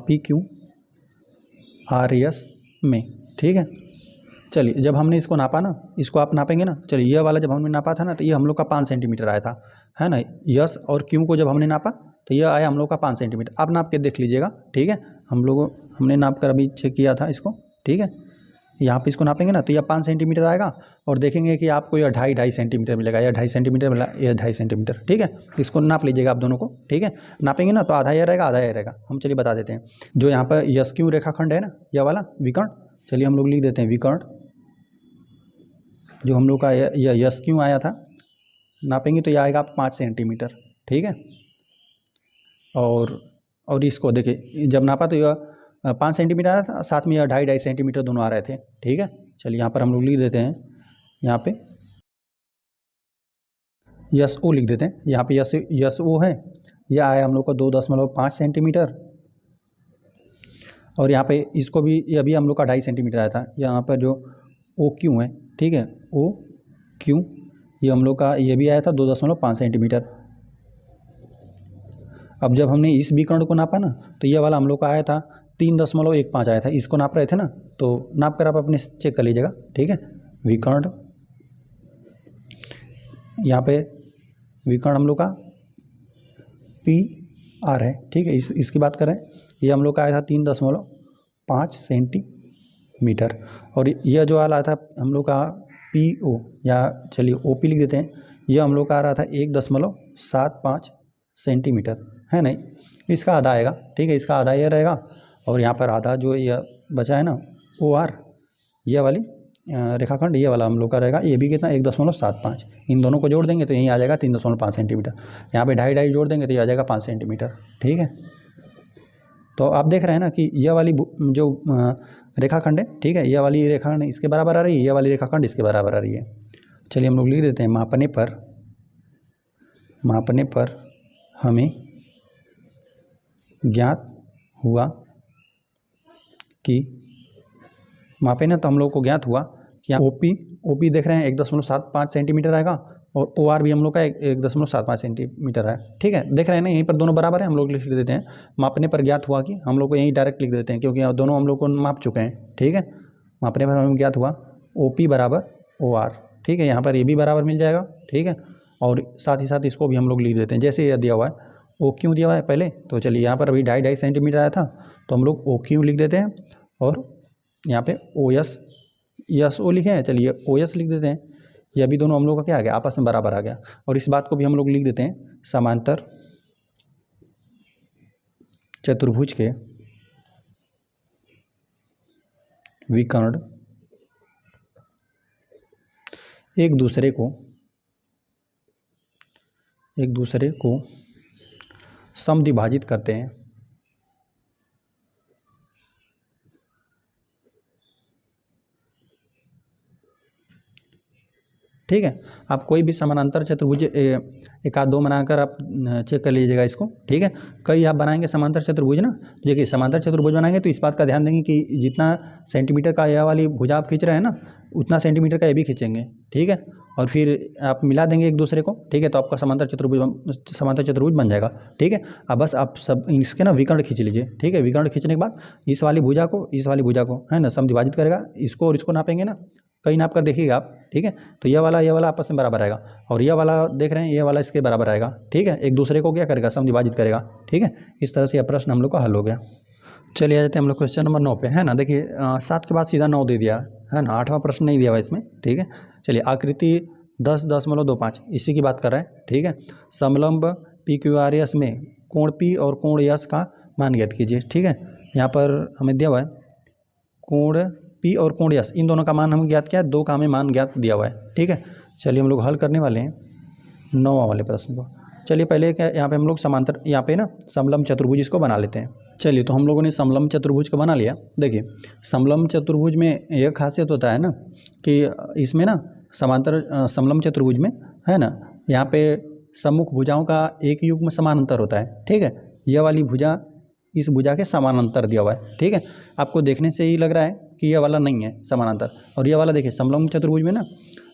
PQRS में, ठीक है। चलिए जब हमने इसको नापा ना, इसको आप नापेंगे ना, चलिए यह वाला जब हमने नापा था ना तो ये हम लोग का 5 सेंटीमीटर आया था, है ना। यस और क्यू को जब हमने नापा तो यह आया हम लोग का 5 सेंटीमीटर। आप नाप के देख लीजिएगा, ठीक है, हमने नाप कर अभी चेक किया था इसको, ठीक है। यहाँ पे इसको नापेंगे ना तो यह 5 सेंटीमीटर आएगा और देखेंगे कि आपको यह 2.5 सेंटीमीटर मिलेगा, यह 2.5 सेंटीमीटर मिला, यह 2.5 सेंटीमीटर, ठीक है। इसको नाप लीजिएगा आप दोनों को, ठीक है। नापेंगे ना तो आधा यह रहेगा, आधा यह रहेगा। हम चलिए बता देते हैं, जो यहाँ पर यस क्यू रेखाखंड है ना, यह वाला विकर्ण, चलिए हम लोग लिख देते हैं विकर्ण, जो हम लोग का यह यस क्यू आया था, नापेंगे तो यह आएगा 5 सेंटीमीटर, ठीक है। और इसको देखिए जब नापा तो यह 5 सेंटीमीटर आ रहा था, साथ में यह 2.5 सेंटीमीटर दोनों आ रहे थे, ठीक है। चलिए यहाँ पर हम लोग लिख देते हैं, यहाँ पे यस ओ लिख देते हैं, यहाँ पे यस ओ है, यह आया हम लोग का 2.5 सेंटीमीटर और यहाँ पे इसको भी, यह भी हम लोग का 2.5 सेंटीमीटर आया था। यहाँ पर जो ओ क्यू है, ठीक है, ओ क्यू ये हम लोग का ये भी आया था 2.5 सेंटीमीटर। अब जब हमने इस विकर्ण को नापा ना तो ये वाला हम लोग का आया था 3.15 आया था। इसको नाप रहे थे ना तो नाप कर आप अपने चेक कर लीजिएगा, ठीक है। विकर्ण, यहाँ पे विकर्ण हम लोग का PR है, ठीक है। इसकी बात करें, ये हम लोग का आया था 3.15 5 सेंटीमीटर। और यह जो आ रहा था हम लोग का PO या चलिए OP लिख देते हैं, यह हम लोग का आ रहा था 1.75 सेंटीमीटर, है नहीं। इसका आधा आएगा, ठीक है, इसका आधा यह रहेगा और यहाँ पर आधा जो यह बचा है ना OR, यह वाली रेखाखंड, ये वाला हम लोग का रहेगा, ये भी कितना 1.75। इन दोनों को जोड़ देंगे तो यहीं आ जाएगा 3.5 सेंटीमीटर। यहाँ पे 2.5 जोड़ देंगे तो ये आ जाएगा 5 सेंटीमीटर, ठीक है। तो आप देख रहे हैं ना कि यह वाली जो रेखाखंड है, ठीक है, यह वाली रेखाखंड इसके बराबर आ रही है, यह वाली रेखाखंड इसके बराबर आ रही है। चलिए हम लोग लिख देते हैं, मापने पर हमें ज्ञात हुआ कि, मापे ना तो हम लोग को ज्ञात हुआ कि OP देख रहे हैं 1.75 सेंटीमीटर आएगा और OR भी हम लोग का 1.75 सेंटीमीटर है, ठीक है। देख रहे हैं ना यहीं पर दोनों बराबर है, हम लोग लिख देते हैं मापने पर ज्ञात हुआ कि, हम लोग को यहीं डायरेक्ट लिख देते हैं क्योंकि दोनों हम लोग को माप चुके हैं, ठीक है। मापने पर हमें ज्ञात हुआ OP बराबर OR, ठीक है, यहाँ पर ये भी बराबर मिल जाएगा, ठीक है। और साथ ही साथ इसको भी हम लोग लिख देते हैं जैसे यह दिया हुआ है, OQ दिया हुआ है पहले, तो चलिए यहाँ पर अभी 2.5 सेंटीमीटर आया था तो हम लोग OQ लिख देते हैं और यहाँ पे OS लिखे हैं, चलिए OS लिख देते हैं। यह भी दोनों हम लोग का क्या आ गया, आपस में बराबर आ गया। और इस बात को भी हम लोग लिख देते हैं, समांतर चतुर्भुज के विकर्ण एक दूसरे को समद्विभाजित करते हैं, ठीक है। आप कोई भी समानांतर चतुर्भुज एक आध दो बनाकर आप चेक कर लीजिएगा इसको, ठीक है। कई आप बनाएंगे समांतर चतुर्भुज ना, देखिए समांतर चतुर्भुज बनाएंगे तो इस बात का ध्यान देंगे कि जितना सेंटीमीटर का यह वाली भुजा आप खींच रहे हैं ना, उतना सेंटीमीटर का ये भी खींचेंगे, ठीक है। और फिर आप मिला देंगे एक दूसरे को, ठीक है, तो आपका समांतर चतुर्भुज बन जाएगा, ठीक है। अब बस आप सब इसके ना विकर्ण खींच लीजिए, ठीक है। विकर्ण खींचने के बाद इस वाली भुजा को है ना समद्विभाजित करेगा, इसको और इसको नापेंगे ना, कहीं नाप कर देखिएगा आप, ठीक है। तो यह वाला आपस में बराबर आएगा और यह वाला देख रहे हैं, यह वाला इसके बराबर आएगा, ठीक है। एक दूसरे को क्या करेगा, समद्विभाजित करेगा, ठीक है। इस तरह से यह प्रश्न हम लोग का हल हो गया। चलिए आ जाते हैं हम लोग क्वेश्चन नंबर 9 पे, है ना। देखिए 7 के बाद सीधा 9 दे दिया है ना, 8वां प्रश्न नहीं दिया हुआ इसमें, ठीक है। चलिए आकृति 10.25 इसी की बात कर रहे हैं, ठीक है। समलंब PQRS में कोण P और कोण S का मान ज्ञात कीजिए, ठीक है। यहाँ पर हमें दिया हुआ है कोण P और कोण S, इन दोनों का मान हम ज्ञात किया है, 2 का हमें मान ज्ञात दिया हुआ है, ठीक है। चलिए हम लोग हल करने वाले हैं 9वां वाले प्रश्न को। चलिए पहले क्या, यहाँ पे हम लोग समांतर, यहाँ पे ना समलंब चतुर्भुज इसको बना लेते हैं। चलिए तो हम लोगों ने समलंब चतुर्भुज को बना लिया। देखिए समलंब चतुर्भुज में यह खासियत होता है ना कि इसमें ना समलंब चतुर्भुज में, है ना, यहाँ पे सम्मुख भुजाओं का एक युग्म समानांतर होता है, ठीक है। यह वाली भुजा इस भुजा के समानांतर दिया हुआ है, ठीक है। आपको देखने से ही लग रहा है कि यह वाला नहीं है समानांतर, और यह वाला देखिए समलंब चतुर्भुज में ना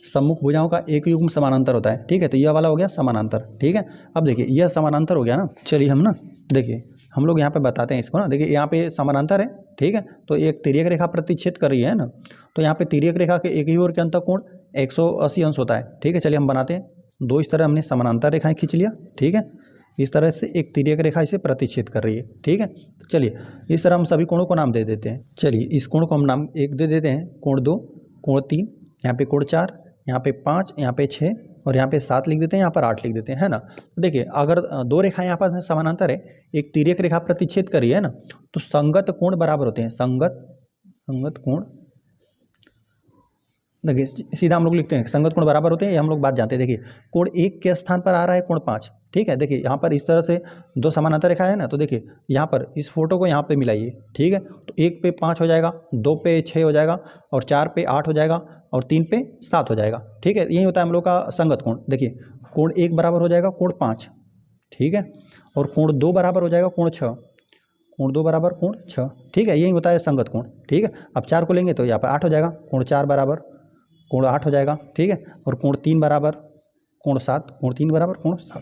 सम्मुख भुजाओं का एक युग्म समानांतर होता है, ठीक है। तो यह वाला हो गया समानांतर, ठीक है। अब देखिए यह समानांतर हो गया ना, चलिए हम ना देखिए हम लोग यहाँ पे बताते हैं इसको ना। देखिए यहाँ पे समानांतर है, ठीक है, तो एक तिर्यक रेखा प्रतिच्छेद कर रही है ना, तो यहाँ पे तिर्यक रेखा के एक ही ओर के अंतःकोण 180 अंश होता है, ठीक है। चलिए हम बनाते हैं, 2 इस तरह हमने समानांतर रेखाएं खींच लिया, ठीक है। इस तरह से एक तिर्यक रेखा इसे प्रतिच्छेद कर रही है, ठीक है। चलिए इस तरह हम सभी कोणों को नाम दे देते हैं। चलिए इस कोण को हम नाम 1 दे देते हैं, कोण 2, कोण 3, यहाँ पे कोण 4, यहाँ पे 5, यहाँ पे 6 और यहाँ पे 7 लिख देते हैं, यहाँ पर 8 लिख देते हैं, है ना। तो देखिए अगर 2 रेखाएं यहाँ पर समानांतर है, एक तिर्यक रेखा प्रतिच्छेद करी है ना, तो संगत कोण बराबर होते हैं, संगत कोण। देखिए सीधा हम लोग लिखते हैं संगत कोण बराबर होते हैं, ये हम लोग बात जानते हैं। देखिए कोण 1 के स्थान पर आ रहा है कोण 5, ठीक है। देखिए यहाँ पर इस तरह से 2 समानांतर रेखा है ना, तो देखिए यहाँ पर इस फोटो को यहाँ पे मिलाइए, ठीक है। तो 1 पे 5 हो जाएगा, 2 पे 6 हो जाएगा और 4 पे 8 हो जाएगा और 3 पे 7 हो जाएगा, ठीक है। यही होता है हम लोग का संगत कोण। देखिए कोण 1 बराबर हो जाएगा कोण 5, ठीक है, और कोण 2 बराबर हो जाएगा कोण 6, कोण 2 बराबर कोण 6, ठीक है। यही होता है संगत कोण, ठीक है। अब 4 को लेंगे तो यहाँ पर 8 हो जाएगा, कोण 4 बराबर कोण 8 हो जाएगा, ठीक है। और कोण 3 बराबर कोण 7, कोण 3 बराबर कोण 7,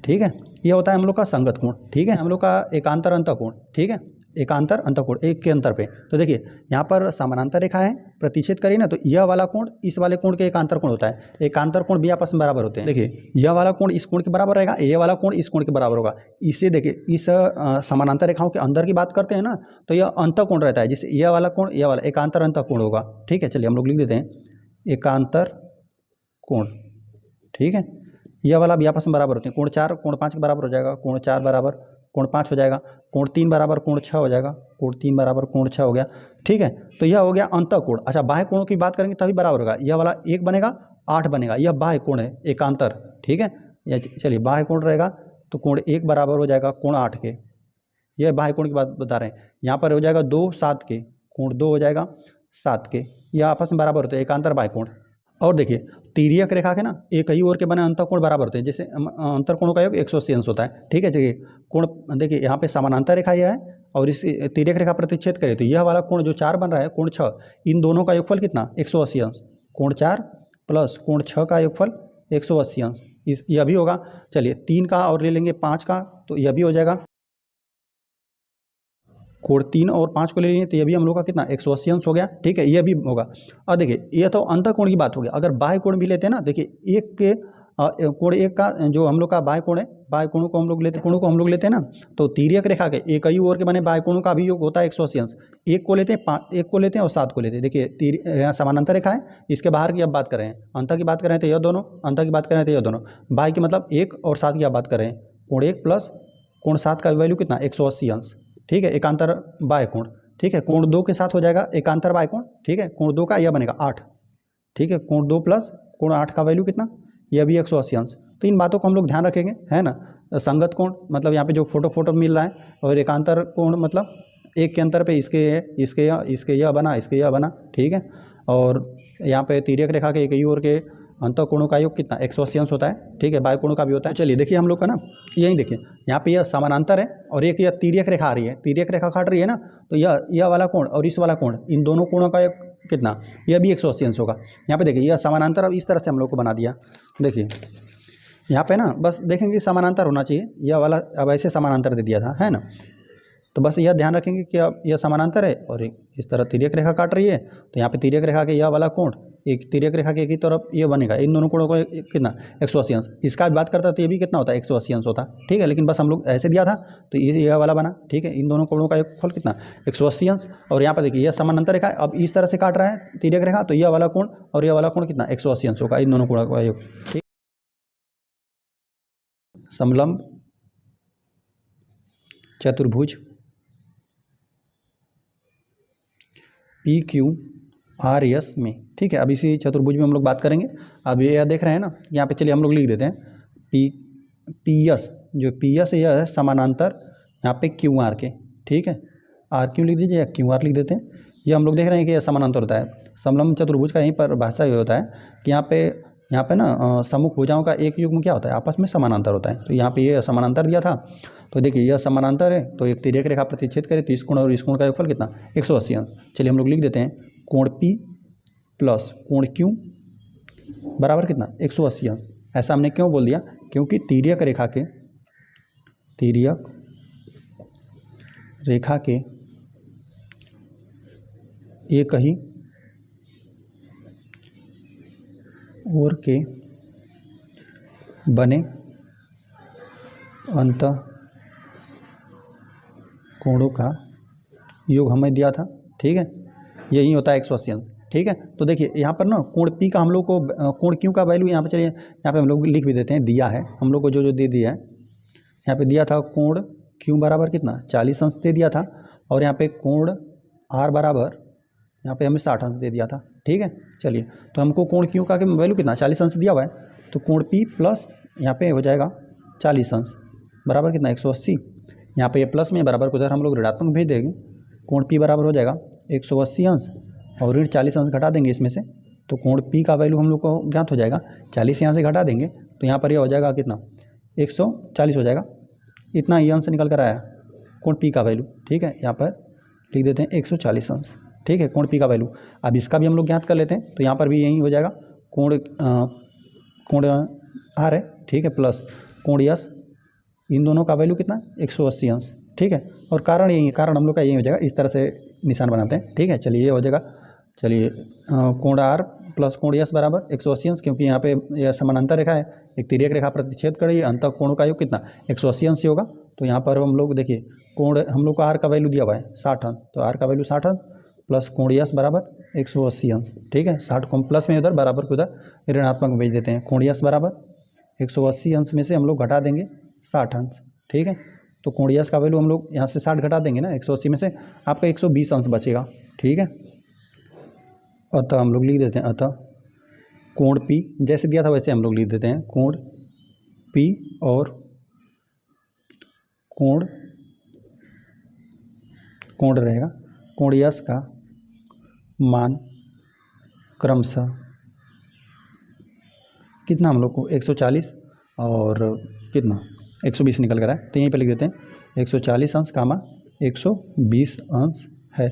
ठीक है। ये होता है हम लोग का संगत कोण, ठीक है। हम लोग का एकांतर अंतःकोण, ठीक है, एकांतर अंतःकोण 1 के अंतर पे। तो देखिए यहाँ पर समानांतर रेखा है, प्रतिच्छेद करिए ना तो यह वाला कोण इस वाले कोण के एकांतर कोण होता है, एकांतर कोण भी आपस में बराबर होते हैं। देखिए यह वाला कोण इस कोण के बराबर रहेगा, ये वाला कोण इस कोण के बराबर होगा। इसे देखिए इस समानांतर रेखाओं के अंदर की बात करते हैं ना तो यह अंतः कोण रहता है, जिससे यह वाला कोण यह वाला एकांतर अंतः कोण होगा। ठीक है, चलिए हम लोग लिख देते हैं एकांतर कोण। ठीक है, यह वाला भी आपस में बराबर होते हैं, कोण 4 कोण 5 के बराबर हो जाएगा, कोण 4 बराबर कोण 5 हो जाएगा, कोण 3 बराबर कोण 6 हो जाएगा, कोण 3 बराबर कोण 6 हो गया। ठीक है, तो यह हो गया अंतः कोण। अच्छा, बाह्य कोणों की बात करेंगे तभी बराबर होगा, यह वाला 1 बनेगा 8 बनेगा, यह बाह्य कोण है एकांतर। ठीक है, या चलिए बाह्य कोण रहेगा तो कोण 1 बराबर हो जाएगा कोण 8 के, यह बाह्य कोण की बात बता रहे हैं। यहाँ पर हो जाएगा 2 7 के, कोण 2 हो जाएगा 7 के, यह आपस में बराबर होते हैं एकांतर बाह्य कोण। और देखिए तिर्यक रेखा के ना एक ही ओर के बने अंतःकोण बराबर होते हैं, जैसे अंतरकोणों का योग 180 अंश होता है। ठीक है, चलिए कोण देखिए यहाँ पे समानांतर रेखा यह है और इस तिर्यक रेखा प्रतिच्छेद करें तो यह वाला कोण जो 4 बन रहा है कोण 6, इन दोनों का योगफल कितना 180 अंश, कोण 4 प्लस कोण 6 का योगफल 180 अंश, इस यह भी होगा। चलिए 3 का और ले लेंगे 5 का तो यह भी हो जाएगा, कोण 3 और 5 को ले लेंगे तो यह भी हम लोग का कितना 180 अंश हो गया। ठीक है, यह भी होगा। और देखिए यह तो अंतः कोण की बात हो गई, अगर बाह्य कोण भी लेते हैं ना, देखिए एक के कोण 1 का जो हम लोग का बाह्य कोण है, बाह्य कोणों को हम लोग लेते हैं ना तो तिर्यक रेखा के एक ही ओर के बने बाह्य कोणों का भी योग होता है 180 अंश। एक को लेते हैं 1 को लेते हैं और 7 को लेते हैं। देखिए यहाँ समानांतर रेखा है, इसके बाहर की अब बात कर रहे हैं, अंतः की बात कर रहे हैं तो यह दोनों, अंतः की बात कर रहे हैं तो यह दोनों, बाह्य की मतलब 1 और 7 की आप बात कर रहे हैं, कोण 1 प्लस कोण 7 का वैल्यू कितना 180 अंश। ठीक है, एकांतर बाह्य कोण। ठीक है, कोण 2 के साथ हो जाएगा एकांतर बाह्य कोण। ठीक है, कोण 2 का यह बनेगा 8। ठीक है, कोण 2 प्लस कोण 8 का वैल्यू कितना, यह भी 180 अंश। तो इन बातों को हम लोग ध्यान रखेंगे, है ना। संगत कोण मतलब यहाँ पे जो फोटो मिल रहा है, और एकांतर कोण मतलब एक के अंतर पे इसके यह बना, इसके यह बना। ठीक है, और यहाँ पे तिर्यक रेखा के एक ही ओर के अंतः कोणों का योग कितना 180 अंश होता है। ठीक है, बाह्य कोणों का भी होता है। चलिए देखिए हम लोग का ना यही देखिए यहाँ पे यह समानांतर है और एक यह तिर्यक रेखा आ रही है, तिर्यक रेखा काट रही है ना, तो यह वाला कोण और इस वाला कोण, इन दोनों कोणों का योग कितना, यह भी 180 अंश होगा। यहाँ पे देखिए यह समानांतर अब इस तरह से हम लोग को बना दिया। देखिए यहाँ पे ना बस देखेंगे समानांतर होना चाहिए, यह वाला अब ऐसे समानांतर दे दिया था, है ना। तो बस यह ध्यान रखेंगे कि अब यह समानांतर है और इस तरह तिर्यक रेखा काट रही है, तो यहाँ पे तिर्यक रेखा के यह वाला कोण एक तिर्यक रेखा के एक ही तरफ ये बनेगा, इन दोनों कोणों को कितना 180 अंश। इसका भी बात करता है तो ये भी कितना होता है 180 अंश होता है। ठीक है, लेकिन बस हम लोग ऐसे दिया था तो ये वाला बना। ठीक है, इन दोनों कोणों का योगफल कितना 180 अंश। और यहाँ पर देखिए यह समानांतर रेखा अब इस तरह से काट रहा है तिर्यक रेखा, तो यह वाला कोण और यह वाला कोण कितना 180 अंश होगा, इन दोनों कोणों का योग। ठीक, समलंब चतुर्भुज PQRS में। ठीक है, अब इसी चतुर्भुज में हम लोग बात करेंगे। अब ये देख रहे हैं ना, यहाँ पे चलिए हम लोग लिख देते हैं PS, जो PS है यह है समानांतर यहाँ पे QR के। ठीक है, RQ लिख दीजिए या QR लिख देते हैं। ये हम लोग देख रहे हैं कि यह समानांतर होता है। समलंब चतुर्भुज का यहीं पर भाषा ये होता है कि यहाँ पे ना सम्मुख भुजाओं का एक युग्म क्या होता है, आपस में समानांतर होता है। तो यहाँ पे ये समानांतर दिया था, तो देखिए यह समानांतर है तो एक तिर्यक रेखा प्रतिच्छेद करें तो इस कोण और इस कोण का योगफल कितना 180 अंश। चलिए हम लोग लिख देते हैं कोण P प्लस कोण Q बराबर कितना 180 अंश। ऐसा हमने क्यों बोल दिया, क्योंकि तिर्यक रेखा के एक ही ओर के बने अंतः कोणों का योग हमें दिया था। ठीक है, यही होता है 180 अंश। ठीक है, तो देखिए यहाँ पर ना कोण P का हम लोग को कोण Q का वैल्यू यहाँ पे चलिए यहाँ पे हम लोग लिख भी देते हैं, दिया है हम लोग को जो दे दिया है, यहाँ पे दिया था कोण Q बराबर कितना 40 अंश दे दिया था, और यहाँ पे कोण R बराबर यहाँ पे हमें 60 अंश दे दिया था। ठीक है, चलिए तो हमको कोण Q का वैल्यू कितना 40 अंश दिया हुआ है, तो कोण P प्लस यहाँ पे हो जाएगा 40 अंश बराबर कितना 180। यहाँ पे ये प्लस में बराबर को उधर हम लोग ऋणात्मक भेज देंगे, कोण P बराबर हो जाएगा 180 अंश और ऋण 40 अंश घटा देंगे इसमें से, तो कोण P का वैल्यू हम लोग को ज्ञात हो जाएगा। 40 यहाँ से घटा देंगे तो यहाँ पर ये हो जाएगा कितना 140 हो जाएगा, इतना ये अंश निकल कर आया कोण P का वैल्यू। ठीक है, यहाँ पर लिख देते हैं 140 अंश। ठीक है, कोण P का वैल्यू। अब इसका भी हम लोग ज्ञात कर लेते हैं, तो यहाँ पर भी यही हो जाएगा कोण R है। ठीक है, प्लस कोण S, इन दोनों का वैल्यू कितना 180 अंश। ठीक है, और कारण यही, कारण हम लोग का यही हो जाएगा, इस तरह से निशान बनाते हैं। ठीक है, चलिए ये हो जाएगा चलिए कोण आर प्लस कोण यस बराबर 180 अंश, क्योंकि यहाँ पे यह समानांतर रेखा है, एक तिर्यक रेखा प्रतिच्छेद कर रही है, अंतः कोणों का योग कितना 180 अंश ही होगा। तो यहाँ पर हम लोग देखिए कोण हम लोग को आर का वैल्यू दिया हुआ है 60 अंश, तो आर का वैल्यू 60 अंश प्लस कोण यस बराबर 180 अंश। ठीक है, 60 को हम प्लस में उधर बराबर को उधर ऋणात्मक में भेज देते हैं। कोण यस बराबर 180 अंश में से हम लोग घटा देंगे 60 अंश। ठीक है, तो कोण यस का वैल्यू हम लोग यहाँ से 60 घटा देंगे ना, 180 में से आपका 120 अंश बचेगा। ठीक है, अतः हम लोग लिख देते हैं अतः कोण पी जैसे दिया था वैसे हम लोग लिख देते हैं, कोण पी और कोण रहेगा कोण यस का मान क्रमशः कितना हम लोग को 140 और कितना 120 निकल कर आए, तो यहीं पे लिख देते हैं 140 अंश कामा 120 अंश है।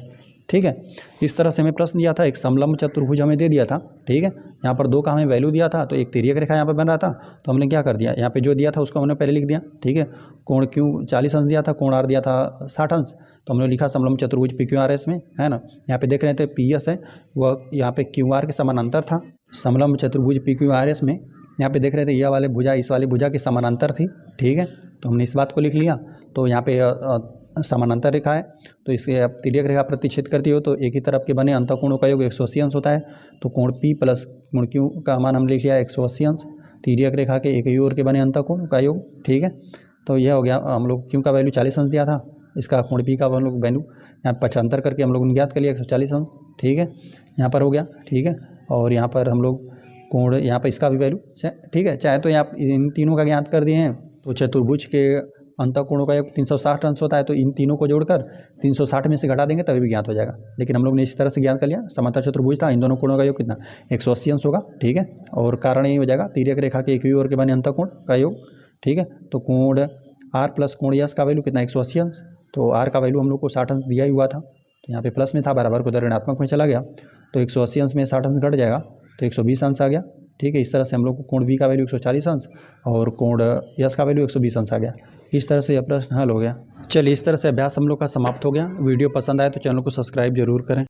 ठीक है, इस तरह से हमें प्रश्न दिया था, एक समलंब चतुर्भुज हमें दे दिया था। ठीक है, यहाँ पर 2 का हमें वैल्यू दिया था, तो एक तिर्यक रेखा यहाँ पर बन रहा था, तो हमने क्या कर दिया, यहाँ पे जो दिया था उसको हमने पहले लिख दिया। ठीक है, कोण क्यू 40 अंश दिया था, कोण आर दिया था 60 अंश, तो हमने लिखा समलंब चतुर्भुज पी क्यू आर एस में, है ना। यहाँ पे देख रहे थे पी एस है वह यहाँ पे क्यू आर के समानांतर था। समलंब चतुर्भुज पी क्यू आर एस में यहाँ पे देख रहे थे यह वाले भुजा इस वाली भुजा के समानांतर थी। ठीक है, तो हमने इस बात को लिख लिया। तो यहाँ पे समानांतर रेखा है, तो इसके आप तिर्यक रेखा प्रतिच्छेद करती हो तो एक ही तरफ के बने अंतःकोणों का योग 180 अंश होता है। तो कोण पी प्लस कोण क्यू का मान हम लिख लिया 180 अंश, तिर्यक रेखा के एक ही ओर के बने अंतःकोण का योग। ठीक है, तो यह हो गया। हम लोग क्यू का वैल्यू 40 अंश दिया था, इसका कोण पी का हम लोग वैल्यू यहाँ 75 करके हम लोग ज्ञात कर लिया 140 अंश। ठीक है, यहाँ पर हो गया। ठीक है, और यहाँ पर हम लोग कोण यहाँ पर इसका भी वैल्यू ठीक है, चाहे तो यहाँ इन तीनों का ज्ञात कर दिए हैं। तो चतुर्भुज के अंतःकोणों का योग 360 अंश होता है, तो इन तीनों को जोड़कर 360 में से घटा देंगे तभी भी ज्ञात हो जाएगा। लेकिन हम लोग ने इस तरह से ज्ञात कर लिया, समांतर चतुर्भुज था, इन दोनों कोणों का योग कितना 180 अंश होगा। ठीक है, और कारण यही हो जाएगा तिर्यक रेखा के एक ही ओर के बने अंतःकोण का योग। ठीक है, तो कोण आर प्लस कोण यस का वैल्यू कितना 180 अंश, तो आर का वैल्यू हम लोग को 60 अंश दिया ही हुआ था, तो यहाँ पे प्लस में था, बराबर को ऋणात्मक में चला गया, तो 180 अंश में 60 अंश घट जाएगा, तो 120 अंश आ गया। ठीक है, इस तरह से हम लोग को कोण बी का वैल्यू 140 अंश और कोण यस का वैल्यू 120 अंश आ गया। इस तरह से यह प्रश्न हल हो गया। चलिए, इस तरह से अभ्यास हम लोग का समाप्त हो गया। वीडियो पसंद आए तो चैनल को सब्सक्राइब जरूर करें।